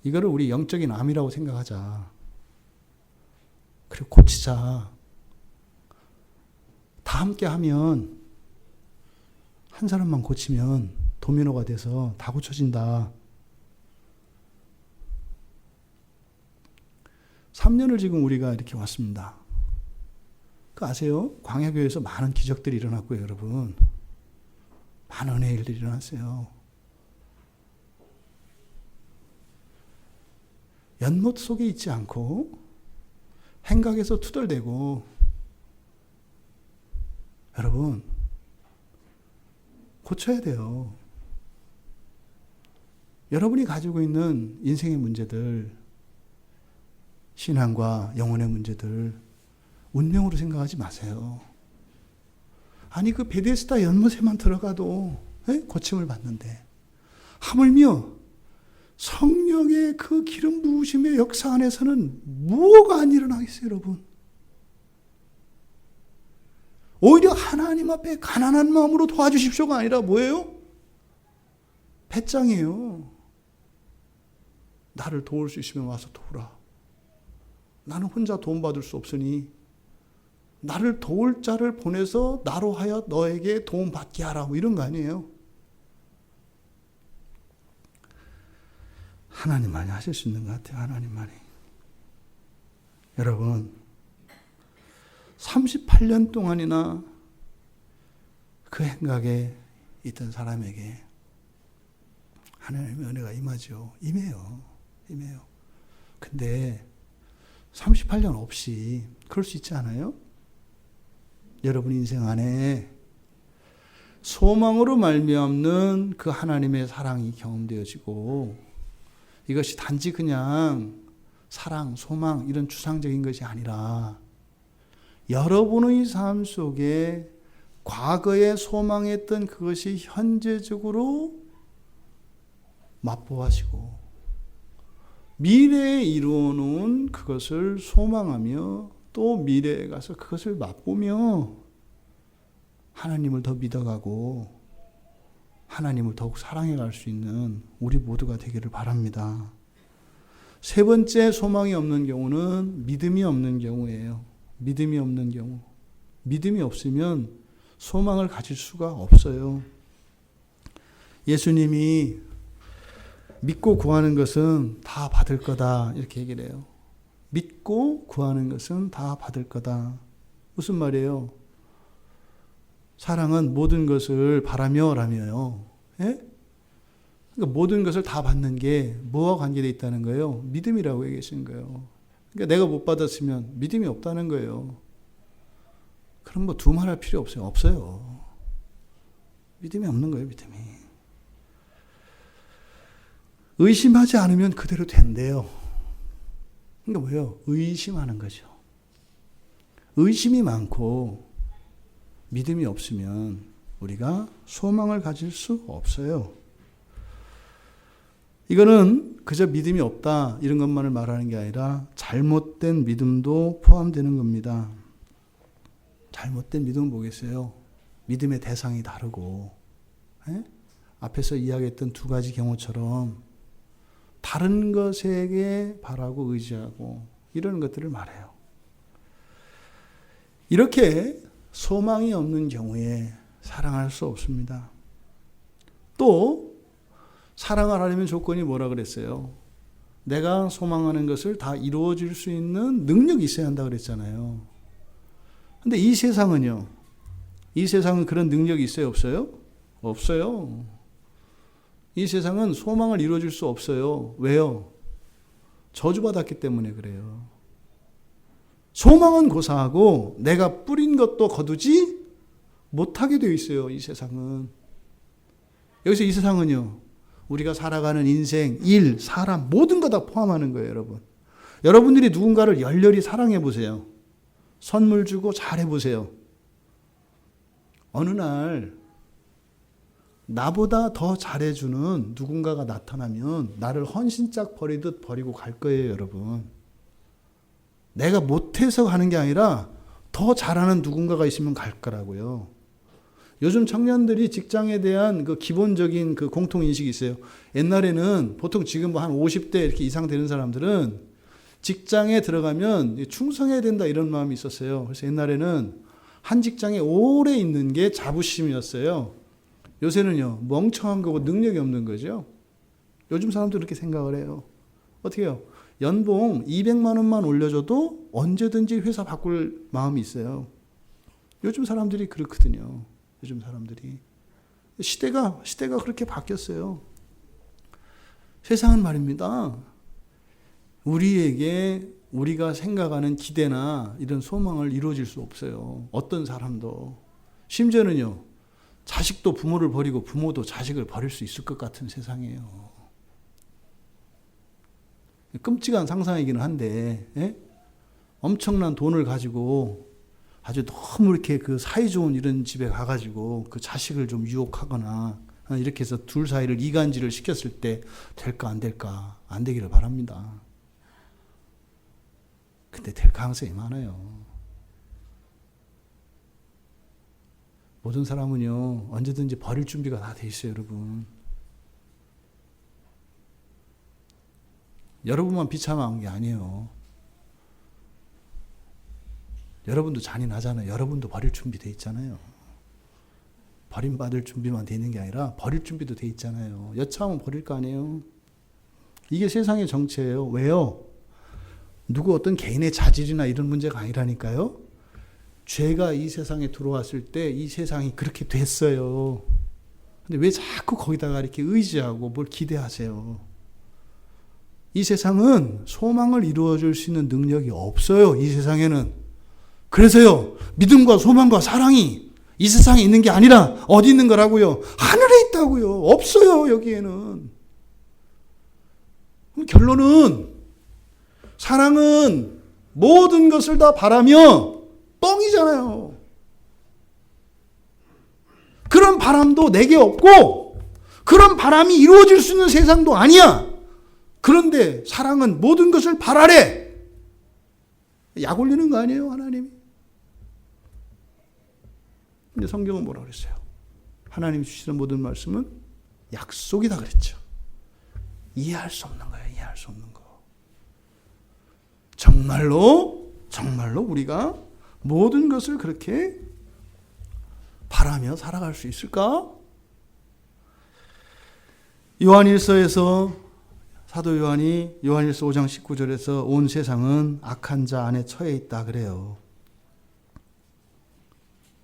이거를 우리 영적인 암이라고 생각하자. 그리고 고치자. 다 함께 하면, 한 사람만 고치면 도미노가 돼서 다 고쳐진다. 3년을 지금 우리가 이렇게 왔습니다. 그 아세요? 광야교회에서 많은 기적들이 일어났고요, 여러분. 많은 은혜의 일들이 일어났어요. 연못 속에 있지 않고 행각에서 투덜대고, 여러분 고쳐야 돼요. 여러분이 가지고 있는 인생의 문제들, 신앙과 영혼의 문제들 운명으로 생각하지 마세요. 아니 그 베데스다 연못에만 들어가도 고침을 받는데, 하물며 성령의 그 기름 부으심의 역사 안에서는 뭐가 안 일어나겠어요, 여러분? 오히려 하나님 앞에 가난한 마음으로 도와주십시오가 아니라 뭐예요? 배짱이에요. 나를 도울 수 있으면 와서 도우라. 나는 혼자 도움받을 수 없으니 나를 도울 자를 보내서 나로 하여 너에게 도움받게 하라. 뭐 이런 거 아니에요. 하나님만이 하실 수 있는 것 같아요. 하나님만이. 여러분 38년 동안이나 그 행각에 있던 사람에게 하나님의 은혜가 임하죠. 임해요. 근데 38년 없이 그럴 수 있지 않아요? 여러분 인생 안에 소망으로 말미암는 그 하나님의 사랑이 경험되어지고, 이것이 단지 그냥 사랑, 소망 이런 추상적인 것이 아니라 여러분의 삶 속에 과거에 소망했던 그것이 현재적으로 맛보아지고 미래에 이루어놓은 그것을 소망하며 또 미래에 가서 그것을 맛보며 하나님을 더 믿어가고 하나님을 더욱 사랑해갈 수 있는 우리 모두가 되기를 바랍니다. 세 번째 소망이 없는 경우는 믿음이 없는 경우예요. 믿음이 없는 경우. 믿음이 없으면 소망을 가질 수가 없어요. 예수님이 믿고 구하는 것은 다 받을 거다 이렇게 얘기를 해요. 믿고 구하는 것은 다 받을 거다. 무슨 말이에요? 사랑은 모든 것을 바라며 라며요. 예? 그러니까 모든 것을 다 받는 게 뭐와 관계되어 있다는 거예요? 믿음이라고 얘기하시는 거예요. 그러니까 내가 못 받았으면 믿음이 없다는 거예요. 그럼 뭐 두말할 필요 없어요. 없어요. 믿음이 없는 거예요. 믿음이. 의심하지 않으면 그대로 된대요. 그러니까 뭐예요? 의심하는 거죠. 의심이 많고 믿음이 없으면 우리가 소망을 가질 수 없어요. 이거는 그저 믿음이 없다 이런 것만을 말하는 게 아니라 잘못된 믿음도 포함되는 겁니다. 잘못된 믿음은 뭐겠어요? 믿음의 대상이 다르고, 앞에서 이야기했던 두 가지 경우처럼 다른 것에게 바라고 의지하고 이런 것들을 말해요. 이렇게 소망이 없는 경우에 사랑할 수 없습니다. 또 사랑을 하려면 조건이 뭐라 그랬어요? 내가 소망하는 것을 다 이루어질 수 있는 능력이 있어야 한다 그랬잖아요. 근데 이 세상은요? 이 세상은 그런 능력이 있어요? 없어요? 없어요. 이 세상은 소망을 이루어질 수 없어요. 왜요? 저주받았기 때문에 그래요. 소망은 고사하고 내가 뿌린 것도 거두지 못하게 되어 있어요. 이 세상은. 여기서 이 세상은요, 우리가 살아가는 인생, 일, 사람 모든 거 다 포함하는 거예요. 여러분. 여러분들이 누군가를 열렬히 사랑해 보세요. 선물 주고 잘해 보세요. 어느 날 나보다 더 잘해주는 누군가가 나타나면 나를 헌신짝 버리듯 버리고 갈 거예요. 여러분. 내가 못해서 가는 게 아니라 더 잘하는 누군가가 있으면 갈 거라고요. 요즘 청년들이 직장에 대한 그 기본적인 그 공통인식이 있어요. 옛날에는 보통 지금 한 50대 이렇게 이상 되는 사람들은 직장에 들어가면 충성해야 된다 이런 마음이 있었어요. 그래서 옛날에는 한 직장에 오래 있는 게 자부심이었어요. 요새는요, 멍청한 거고 능력이 없는 거죠. 요즘 사람도 그렇게 생각을 해요. 어떻게 해요? 연봉 200만 원만 올려줘도 언제든지 회사 바꿀 마음이 있어요. 요즘 사람들이 그렇거든요. 요즘 사람들이. 시대가 그렇게 바뀌었어요. 세상은 말입니다. 우리에게 우리가 생각하는 기대나 이런 소망을 이루어질 수 없어요. 어떤 사람도. 심지어는요, 자식도 부모를 버리고 부모도 자식을 버릴 수 있을 것 같은 세상이에요. 끔찍한 상상이기는 한데, 엄청난 돈을 가지고 아주 너무 이렇게 그 사이 좋은 이런 집에 가가지고 그 자식을 좀 유혹하거나 이렇게 해서 둘 사이를 이간질을 시켰을 때 될까 안 될까? 안 되기를 바랍니다. 근데 될 가능성이 많아요. 모든 사람은요, 언제든지 버릴 준비가 다 돼 있어요, 여러분. 여러분만 비참한 게 아니에요. 여러분도 잔인하잖아요. 여러분도 버릴 준비 돼 있잖아요. 버림받을 준비만 돼 있는 게 아니라 버릴 준비도 돼 있잖아요. 여차하면 버릴 거 아니에요. 이게 세상의 정체예요. 왜요? 누구 어떤 개인의 자질이나 이런 문제가 아니라니까요. 죄가 이 세상에 들어왔을 때 이 세상이 그렇게 됐어요. 근데 왜 자꾸 거기다가 이렇게 의지하고 뭘 기대하세요? 이 세상은 소망을 이루어줄 수 있는 능력이 없어요. 이 세상에는. 그래서요, 믿음과 소망과 사랑이 이 세상에 있는 게 아니라 어디 있는 거라고요? 하늘에 있다고요. 없어요, 여기에는. 그럼 결론은 사랑은 모든 것을 다 바라며 뻥이잖아요. 그런 바람도 내게 없고 그런 바람이 이루어질 수 있는 세상도 아니야. 그런데 사랑은 모든 것을 바라래. 약 올리는 거 아니에요, 하나님이? 근데 성경은 뭐라 그랬어요? 하나님이 주시는 모든 말씀은 약속이다 그랬죠. 이해할 수 없는 거예요, 이해할 수 없는 거. 정말로 우리가 모든 것을 그렇게 바라며 살아갈 수 있을까? 요한일서에서 사도 요한이 요한일서 5장 19절에서 온 세상은 악한 자 안에 처해 있다 그래요.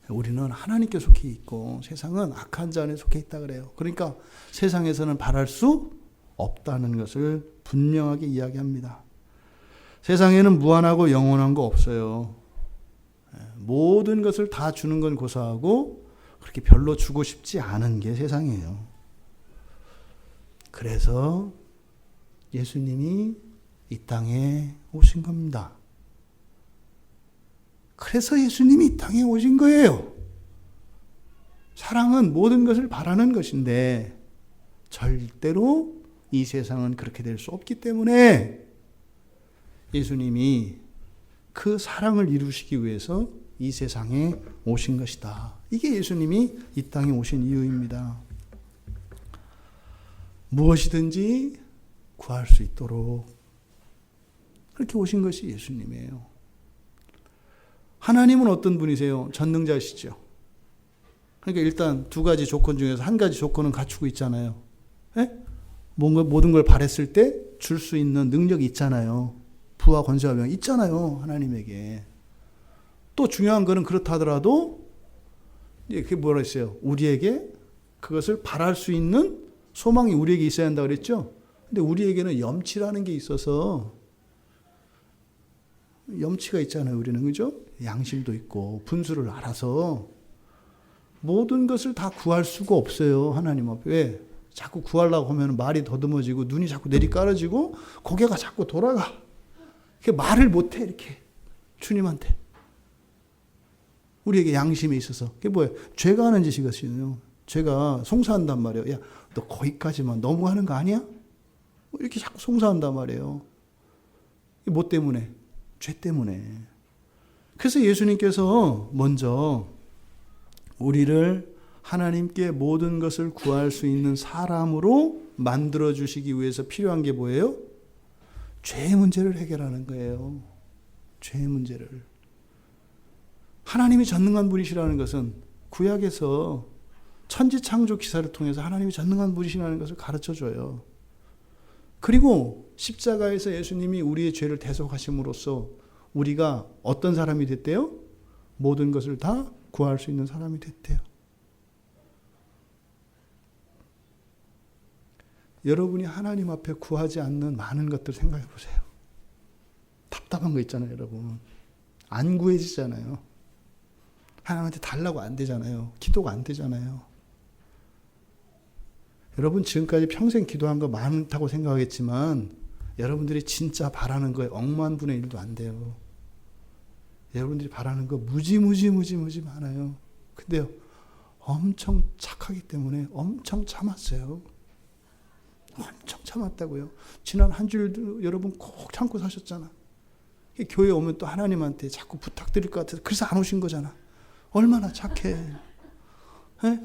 우리는 하나님께 속해 있고 세상은 악한 자 안에 속해 있다 그래요. 그러니까 세상에서는 바랄 수 없다는 것을 분명하게 이야기합니다. 세상에는 무한하고 영원한 거 없어요. 모든 것을 다 주는 건 고사하고 그렇게 별로 주고 싶지 않은 게 세상이에요. 그래서 예수님이 이 땅에 오신 겁니다. 그래서 예수님이 이 땅에 오신 거예요. 사랑은 모든 것을 바라는 것인데 절대로 이 세상은 그렇게 될 수 없기 때문에 예수님이 그 사랑을 이루시기 위해서 이 세상에 오신 것이다. 이게 예수님이 이 땅에 오신 이유입니다. 무엇이든지 구할 수 있도록 그렇게 오신 것이 예수님이에요. 하나님은 어떤 분이세요? 전능자시죠. 그러니까 일단 두 가지 조건 중에서 한 가지 조건은 갖추고 있잖아요. 예? 모든 걸 바랬을 때 줄 수 있는 능력이 있잖아요. 부와 권세와 명이 있잖아요. 하나님에게. 또 중요한 거는 그렇다 하더라도 그게 뭐라 했어요? 우리에게 그것을 바랄 수 있는 소망이 우리에게 있어야 한다고 그랬죠? 근데 우리에게는 염치라는 게 있어서 염치가 있잖아요. 우리는 그죠? 양심도 있고 분수를 알아서 모든 것을 다 구할 수가 없어요. 하나님 앞에. 왜? 자꾸 구하려고 하면 말이 더듬어지고 눈이 자꾸 내리깔아지고 고개가 자꾸 돌아가. 이렇게 말을 못해 이렇게 주님한테. 우리에게 양심에 있어서. 그게 뭐예요? 죄가 하는 짓이거든요. 죄가 송사한단 말이에요. 야, 너 거기까지만 너무하는 거 아니야? 이렇게 자꾸 송사한단 말이에요. 뭐 때문에? 죄 때문에. 그래서 예수님께서 먼저 우리를 하나님께 모든 것을 구할 수 있는 사람으로 만들어 주시기 위해서 필요한 게 뭐예요? 죄의 문제를 해결하는 거예요. 죄의 문제를. 하나님이 전능한 분이시라는 것은 구약에서 천지창조 기사를 통해서 하나님이 전능한 분이시라는 것을 가르쳐줘요. 그리고 십자가에서 예수님이 우리의 죄를 대속하심으로써 우리가 어떤 사람이 됐대요? 모든 것을 다 구할 수 있는 사람이 됐대요. 여러분이 하나님 앞에 구하지 않는 많은 것들 생각해 보세요. 답답한 거 있잖아요, 여러분. 안 구해지잖아요. 하나님한테 달라고 안 되잖아요. 기도가 안 되잖아요. 여러분 지금까지 평생 기도한 거 많다고 생각하겠지만 여러분들이 진짜 바라는 거에 억만 분의 1도 안 돼요. 여러분들이 바라는 거 무지 많아요. 근데요, 엄청 착하기 때문에 엄청 참았어요. 엄청 참았다고요. 지난 한 주일도 여러분 꼭 참고 사셨잖아. 교회 오면 또 하나님한테 자꾸 부탁드릴 것 같아서 그래서 안 오신 거잖아. 얼마나 착해. 에?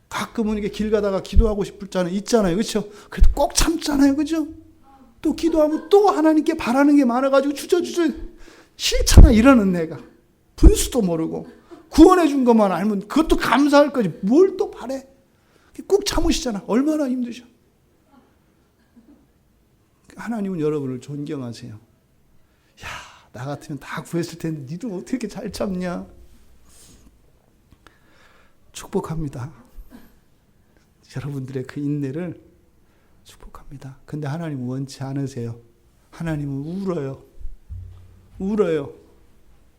가끔은 이게 길 가다가 기도하고 싶을 때는 있잖아요. 그렇죠? 그래도 꼭 참잖아요. 그죠? 또 기도하면 또 하나님께 바라는 게 많아가지고 주저주저 싫잖아. 이러는 내가. 분수도 모르고 구원해 준 것만 알면 그것도 감사할 거지. 뭘 또 바래. 꼭 참으시잖아. 얼마나 힘드셔. 하나님은 여러분을 존경하세요. 야, 나 같으면 다 구했을 텐데 니들 어떻게 이렇게 잘 참냐. 축복합니다. 여러분들의 그 인내를 축복합니다. 근데 하나님은 원치 않으세요. 하나님은 울어요. 울어요.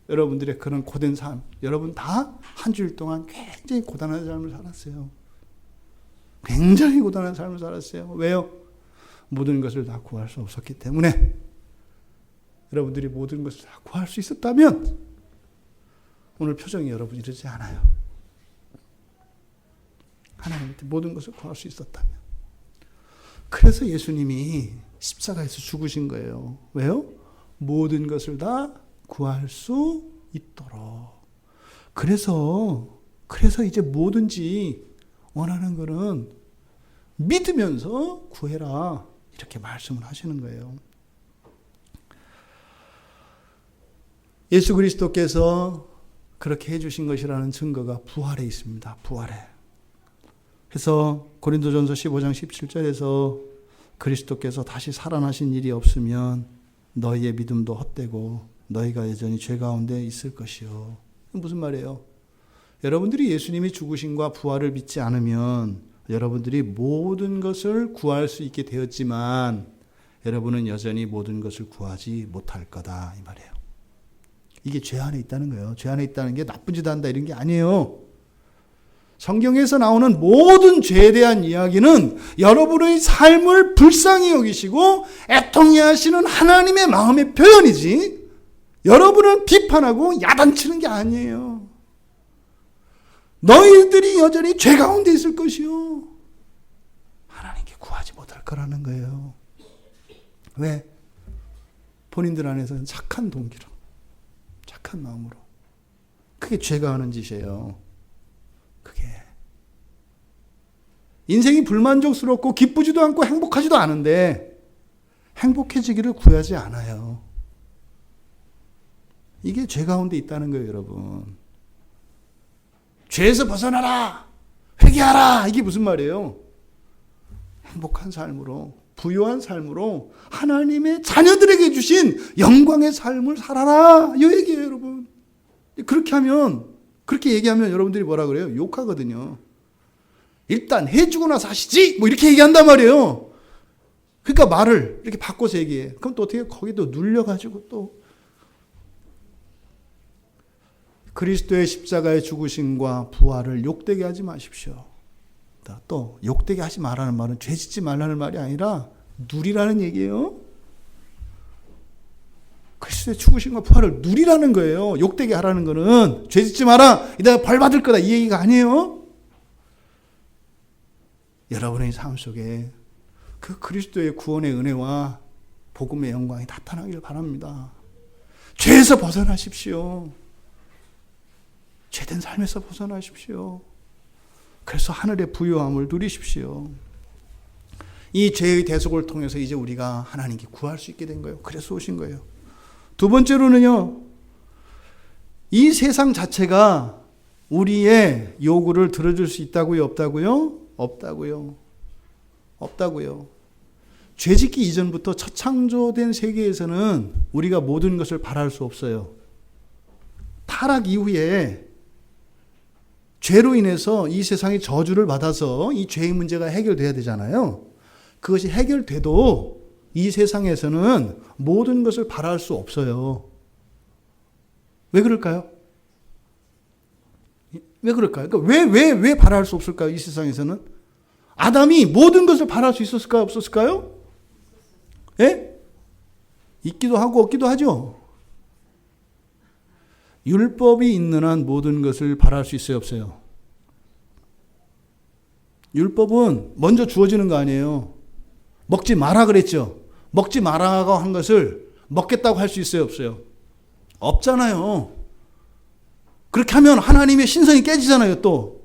여러분들의 그런 고된 삶. 여러분 다 한 주일 동안 굉장히 고단한 삶을 살았어요. 굉장히 고단한 삶을 살았어요. 왜요? 모든 것을 다 구할 수 없었기 때문에. 여러분들이 모든 것을 다 구할 수 있었다면 오늘 표정이 여러분 이러지 않아요. 하나님한테 모든 것을 구할 수 있었다면. 그래서 예수님이 십자가에서 죽으신 거예요. 왜요? 모든 것을 다 구할 수 있도록. 그래서 이제 뭐든지 원하는 거는 믿으면서 구해라. 이렇게 말씀을 하시는 거예요. 예수 그리스도께서 그렇게 해주신 것이라는 증거가 부활에 있습니다. 부활에. 그래서 고린도전서 15장 17절에서 그리스도께서 다시 살아나신 일이 없으면 너희의 믿음도 헛되고 너희가 여전히 죄 가운데 있을 것이요. 무슨 말이에요? 여러분들이 예수님이 죽으심과 부활을 믿지 않으면 여러분들이 모든 것을 구할 수 있게 되었지만 여러분은 여전히 모든 것을 구하지 못할 거다 이 말이에요. 이게 죄 안에 있다는 거예요. 죄 안에 있다는 게 나쁜 짓 한다 이런 게 아니에요. 성경에서 나오는 모든 죄에 대한 이야기는 여러분의 삶을 불쌍히 여기시고 애통해 하시는 하나님의 마음의 표현이지 여러분을 비판하고 야단치는 게 아니에요. 너희들이 여전히 죄 가운데 있을 것이요. 하나님께 구하지 못할 거라는 거예요. 왜? 본인들 안에서는 착한 동기로, 착한 마음으로. 그게 죄가 하는 짓이에요. 그게. 인생이 불만족스럽고 기쁘지도 않고 행복하지도 않은데 행복해지기를 구하지 않아요. 이게 죄 가운데 있다는 거예요, 여러분. 죄에서 벗어나라! 회개하라! 이게 무슨 말이에요? 행복한 삶으로, 부유한 삶으로 하나님의 자녀들에게 주신 영광의 삶을 살아라! 이 얘기예요, 여러분. 그렇게 얘기하면 여러분들이 뭐라 그래요? 욕하거든요. 일단 해주고 나서 하시지! 뭐 이렇게 얘기한단 말이에요. 그러니까 말을 이렇게 바꿔서 얘기해. 그럼 또 어떻게 거기도 눌려가지고 또 그리스도의 십자가의 죽으심과 부활을 욕되게 하지 마십시오. 또 욕되게 하지 말라는 말은 죄 짓지 말라는 말이 아니라 누리라는 얘기예요. 그리스도의 죽으심과 부활을 누리라는 거예요. 욕되게 하라는 거는 죄 짓지 마라. 이따가 벌 받을 거다. 이 얘기가 아니에요. 여러분의 삶 속에 그 그리스도의 구원의 은혜와 복음의 영광이 나타나기를 바랍니다. 죄에서 벗어나십시오. 죄된 삶에서 벗어나십시오. 그래서 하늘의 부유함을 누리십시오. 이 죄의 대속을 통해서 이제 우리가 하나님께 구할 수 있게 된 거예요. 그래서 오신 거예요. 두 번째로는요, 이 세상 자체가 우리의 요구를 들어줄 수 있다고요? 없다고요? 없다고요. 없다고요. 죄짓기 이전부터 첫 창조된 세계에서는 우리가 모든 것을 바랄 수 없어요. 타락 이후에 죄로 인해서 이 세상이 저주를 받아서 이 죄의 문제가 해결돼야 되잖아요. 그것이 해결돼도 이 세상에서는 모든 것을 바랄 수 없어요. 왜 그럴까요? 왜 그럴까요? 그러니까 왜 바랄 수 없을까요? 이 세상에서는? 아담이 모든 것을 바랄 수 있었을까요? 없었을까요? 예? 있기도 하고 없기도 하죠. 율법이 있는 한 모든 것을 바랄 수 있어요, 없어요? 율법은 먼저 주어지는 거 아니에요. 먹지 마라 그랬죠. 먹지 마라고 한 것을 먹겠다고 할 수 있어요, 없어요? 없잖아요. 그렇게 하면 하나님의 신성이 깨지잖아요, 또.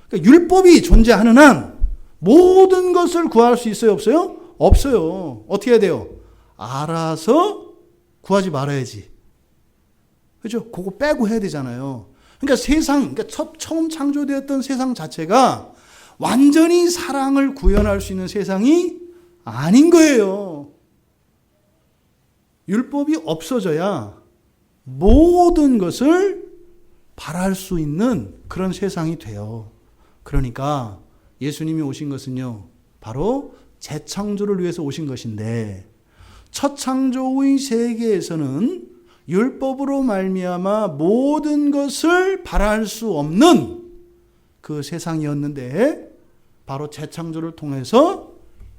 그러니까 율법이 존재하는 한 모든 것을 구할 수 있어요, 없어요? 없어요. 어떻게 해야 돼요? 알아서 구하지 말아야지. 그죠? 그거 빼고 해야 되잖아요. 그러니까 처음 창조되었던 세상 자체가 완전히 사랑을 구현할 수 있는 세상이 아닌 거예요. 율법이 없어져야 모든 것을 바랄 수 있는 그런 세상이 돼요. 그러니까 예수님이 오신 것은요, 바로 재창조를 위해서 오신 것인데, 첫 창조의 세계에서는 율법으로 말미암아 모든 것을 바랄 수 없는 그 세상이었는데, 바로 재창조를 통해서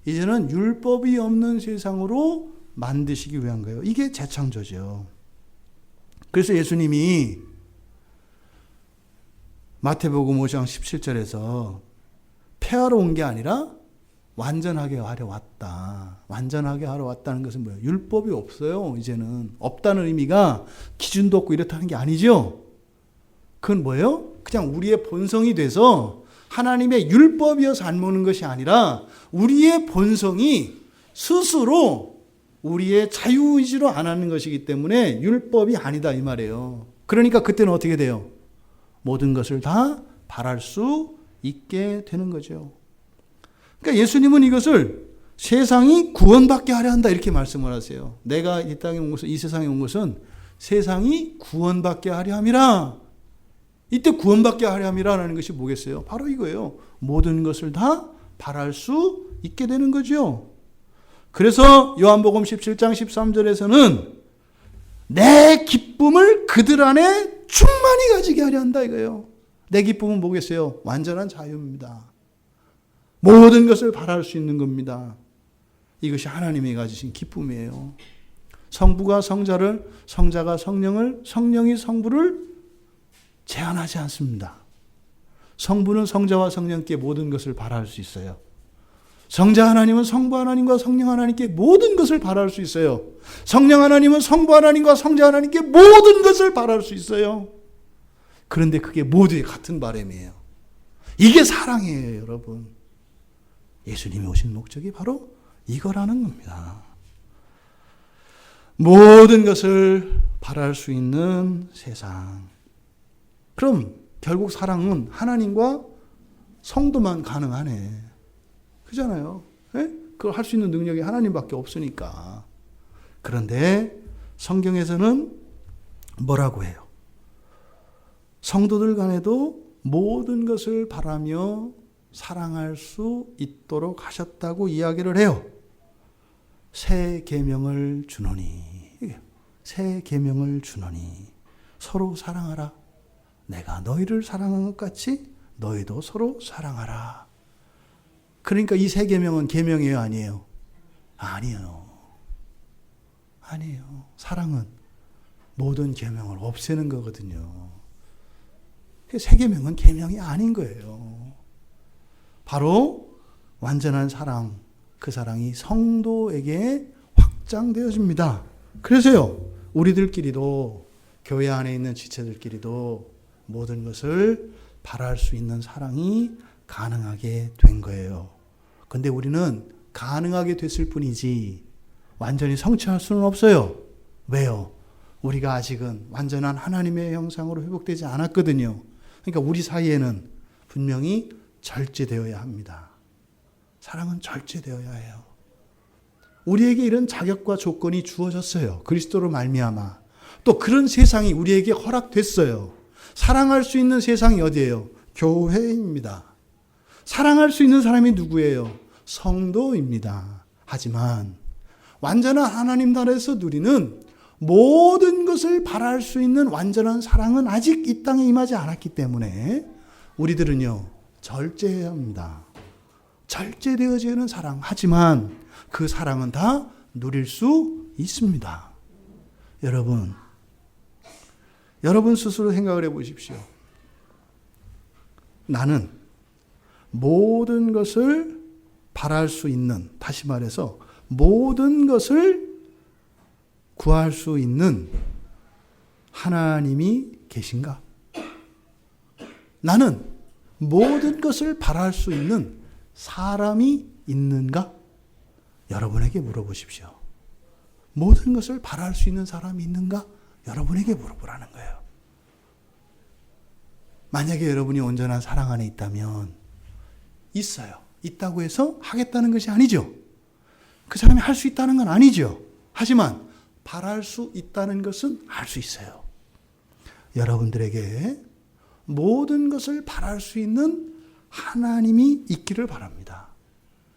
이제는 율법이 없는 세상으로 만드시기 위한 거예요. 이게 재창조죠. 그래서 예수님이 마태복음 5장 17절에서 폐하러 온 게 아니라 완전하게 하러 왔다. 완전하게 하러 왔다는 것은 뭐예요? 율법이 없어요. 이제는 없다는 의미가 기준도 없고 이렇다는 게 아니죠. 그건 뭐예요? 그냥 우리의 본성이 돼서 하나님의 율법이어서 안 먹는 것이 아니라 우리의 본성이 스스로 우리의 자유의지로 안 하는 것이기 때문에 율법이 아니다 이 말이에요. 그러니까 그때는 어떻게 돼요? 모든 것을 다 바랄 수 있게 되는 거죠. 그러니까 예수님은 이것을 세상이 구원받게 하려 한다 이렇게 말씀을 하세요. 내가 이 땅에 온 것은, 이 세상에 온 것은 세상이 구원받게 하려 함이라. 이때 구원받게 하려 함이라는 것이 뭐겠어요? 바로 이거예요. 모든 것을 다 바랄 수 있게 되는 거죠. 그래서 요한복음 17장 13절에서는 내 기쁨을 그들 안에 충만히 가지게 하려 한다 이거예요. 내 기쁨은 뭐겠어요? 완전한 자유입니다. 모든 것을 바랄 수 있는 겁니다. 이것이 하나님이 가지신 기쁨이에요. 성부가 성자를, 성자가 성령을, 성령이 성부를 제한하지 않습니다. 성부는 성자와 성령께 모든 것을 바랄 수 있어요. 성자 하나님은 성부 하나님과 성령 하나님께 모든 것을 바랄 수 있어요. 성령 하나님은 성부 하나님과 성자 하나님께 모든 것을 바랄 수 있어요. 그런데 그게 모두의 같은 바람이에요. 이게 사랑이에요, 여러분. 예수님이 오신 목적이 바로 이거라는 겁니다. 모든 것을 바랄 수 있는 세상. 그럼 결국 사랑은 하나님과 성도만 가능하네. 그잖아요. 예? 그걸 할 수 있는 능력이 하나님밖에 없으니까. 그런데 성경에서는 뭐라고 해요? 성도들 간에도 모든 것을 바라며 사랑할 수 있도록 하셨다고 이야기를 해요. 새 계명을 주노니, 새 계명을 주노니 서로 사랑하라. 내가 너희를 사랑한 것 같이 너희도 서로 사랑하라. 그러니까 이 새 계명은 계명이에요, 아니에요? 아니에요. 아니에요. 사랑은 모든 계명을 없애는 거거든요. 새 계명은 계명이 아닌 거예요. 바로 완전한 사랑, 그 사랑이 성도에게 확장되어집니다. 그래서요, 우리들끼리도, 교회 안에 있는 지체들끼리도 모든 것을 바랄 수 있는 사랑이 가능하게 된 거예요. 근데 우리는 가능하게 됐을 뿐이지 완전히 성취할 수는 없어요. 왜요? 우리가 아직은 완전한 하나님의 형상으로 회복되지 않았거든요. 그러니까 우리 사이에는 분명히 절제되어야 합니다. 사랑은 절제되어야 해요. 우리에게 이런 자격과 조건이 주어졌어요. 그리스도로 말미암아. 또 그런 세상이 우리에게 허락됐어요. 사랑할 수 있는 세상이 어디예요? 교회입니다. 사랑할 수 있는 사람이 누구예요? 성도입니다. 하지만 완전한 하나님 나라에서 누리는 모든 것을 바랄 수 있는 완전한 사랑은 아직 이 땅에 임하지 않았기 때문에 우리들은요, 절제해야 합니다. 절제되어지는 사랑. 하지만 그 사랑은 다 누릴 수 있습니다. 여러분 스스로 생각을 해보십시오. 나는 모든 것을 바랄 수 있는, 다시 말해서 모든 것을 구할 수 있는 하나님이 계신가? 나는 모든 것을 바랄 수 있는 사람이 있는가? 여러분에게 물어보십시오. 모든 것을 바랄 수 있는 사람이 있는가? 여러분에게 물어보라는 거예요. 만약에 여러분이 온전한 사랑 안에 있다면 있어요. 있다고 해서 하겠다는 것이 아니죠. 그 사람이 할 수 있다는 건 아니죠. 하지만 바랄 수 있다는 것은 알 수 있어요. 여러분들에게 모든 것을 바랄 수 있는 하나님이 있기를 바랍니다.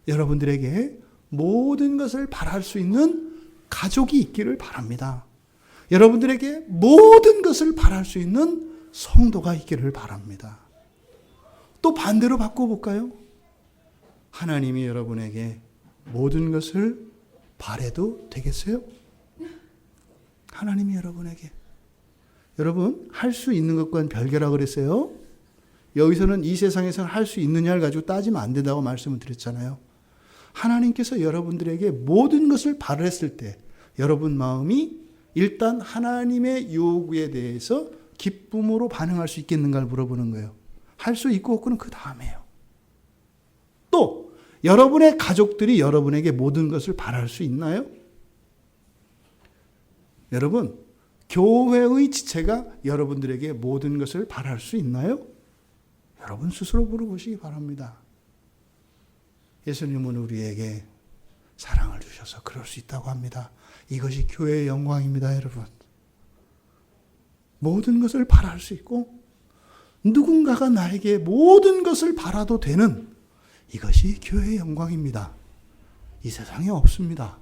여러분들에게 모든 것을 바랄 수 있는 가족이 있기를 바랍니다. 여러분들에게 모든 것을 바랄 수 있는 성도가 있기를 바랍니다. 또 반대로 바꿔볼까요? 하나님이 여러분에게 모든 것을 바래도 되겠어요? 하나님이 여러분에게. 여러분, 할 수 있는 것과는 별개라고 그랬어요. 여기서는 이 세상에서는 할 수 있느냐를 가지고 따지면 안 된다고 말씀을 드렸잖아요. 하나님께서 여러분들에게 모든 것을 바랬을 때 여러분 마음이 일단 하나님의 요구에 대해서 기쁨으로 반응할 수 있겠는가를 물어보는 거예요. 할 수 있고 없고는 그 다음에요. 또 여러분의 가족들이 여러분에게 모든 것을 바랄 수 있나요? 여러분, 교회의 지체가 여러분들에게 모든 것을 바랄 수 있나요? 여러분 스스로 물어보시기 바랍니다. 예수님은 우리에게 사랑을 주셔서 그럴 수 있다고 합니다. 이것이 교회의 영광입니다, 여러분. 모든 것을 바랄 수 있고 누군가가 나에게 모든 것을 바라도 되는 이것이 교회의 영광입니다. 이 세상에 없습니다.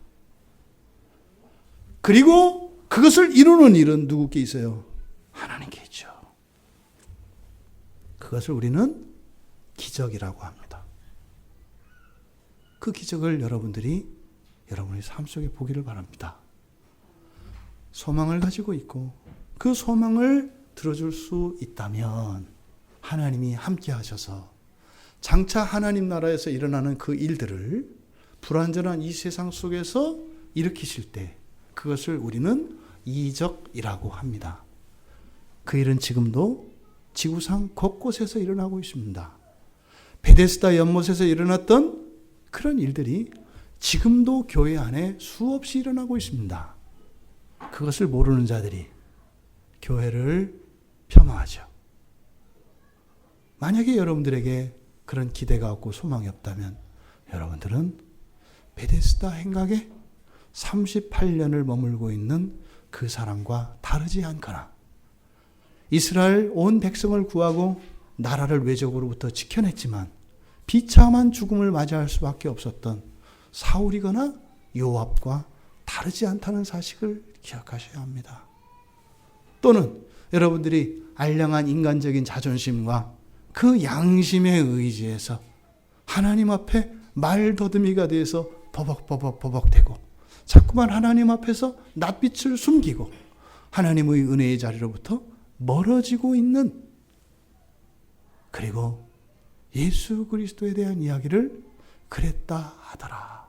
그리고 그것을 이루는 일은 누구께 있어요? 하나님께 있죠. 그것을 우리는 기적이라고 합니다. 그 기적을 여러분들이 여러분의 삶 속에 보기를 바랍니다. 소망을 가지고 있고 그 소망을 들어줄 수 있다면 하나님이 함께 하셔서 장차 하나님 나라에서 일어나는 그 일들을 불완전한 이 세상 속에서 일으키실 때 그것을 우리는 이적이라고 합니다. 그 일은 지금도 지구상 곳곳에서 일어나고 있습니다. 베데스다 연못에서 일어났던 그런 일들이 지금도 교회 안에 수없이 일어나고 있습니다. 그것을 모르는 자들이 교회를 폄하하죠. 만약에 여러분들에게 그런 기대가 없고 소망이 없다면 여러분들은 베데스다 행각에 38년을 머물고 있는 그 사람과 다르지 않거나 이스라엘 온 백성을 구하고 나라를 외적으로부터 지켜냈지만 비참한 죽음을 맞이할 수밖에 없었던 사울이거나 요압과 다르지 않다는 사실을 기억하셔야 합니다. 또는 여러분들이 알량한 인간적인 자존심과 그 양심의 의지에서 하나님 앞에 말더듬이가 돼서 버벅대고 자꾸만 하나님 앞에서 낯빛을 숨기고 하나님의 은혜의 자리로부터 멀어지고 있는, 그리고 예수 그리스도에 대한 이야기를 그랬다 하더라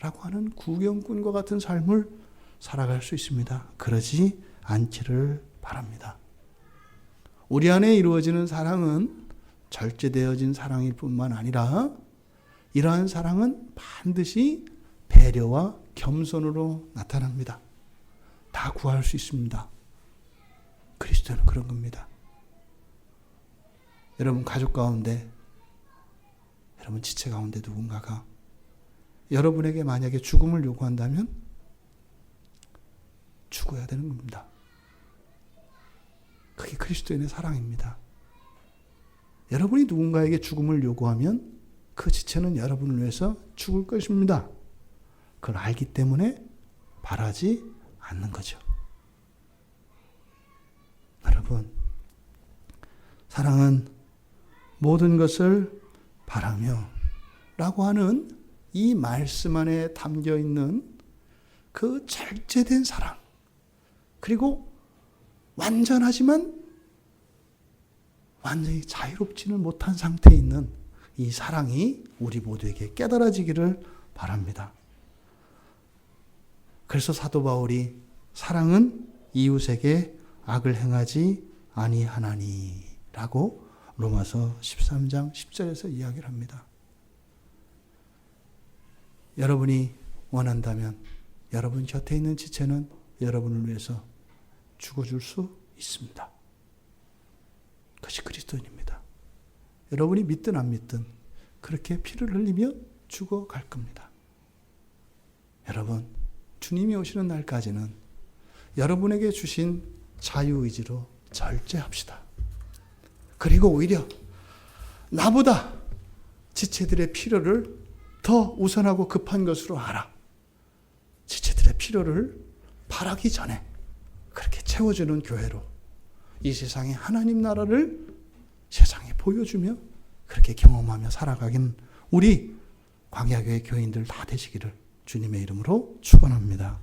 라고 하는 구경꾼과 같은 삶을 살아갈 수 있습니다. 그러지 않기를 바랍니다. 우리 안에 이루어지는 사랑은 절제되어진 사랑일 뿐만 아니라 이러한 사랑은 반드시 배려와 겸손으로 나타납니다. 다 구할 수 있습니다. 그리스도는 그런 겁니다. 여러분 가족 가운데, 여러분 지체 가운데 누군가가 여러분에게 만약에 죽음을 요구한다면 죽어야 되는 겁니다. 그게 그리스도인의 사랑입니다. 여러분이 누군가에게 죽음을 요구하면 그 지체는 여러분을 위해서 죽을 것입니다. 그걸 알기 때문에 바라지 않는 거죠. 여러분, 사랑은 모든 것을 바라며 라고 하는 이 말씀 안에 담겨 있는 그 절제된 사랑, 그리고 완전하지만 완전히 자유롭지는 못한 상태에 있는 이 사랑이 우리 모두에게 깨달아지기를 바랍니다. 그래서 사도 바울이 사랑은 이웃에게 악을 행하지 아니하나니 라고 로마서 13장 10절에서 이야기를 합니다. 여러분이 원한다면 여러분 곁에 있는 지체는 여러분을 위해서 죽어줄 수 있습니다. 그것이 그리스도인입니다. 여러분이 믿든 안 믿든 그렇게 피를 흘리며 죽어갈 겁니다. 여러분, 주님이 오시는 날까지는 여러분에게 주신 자유의지로 절제합시다. 그리고 오히려 나보다 지체들의 필요를 더 우선하고 급한 것으로 알아. 지체들의 필요를 바라기 전에 그렇게 채워주는 교회로 이 세상에 하나님 나라를 세상에 보여주며 그렇게 경험하며 살아가긴 우리 광야교회 교인들 다 되시기를 주님의 이름으로 축원합니다.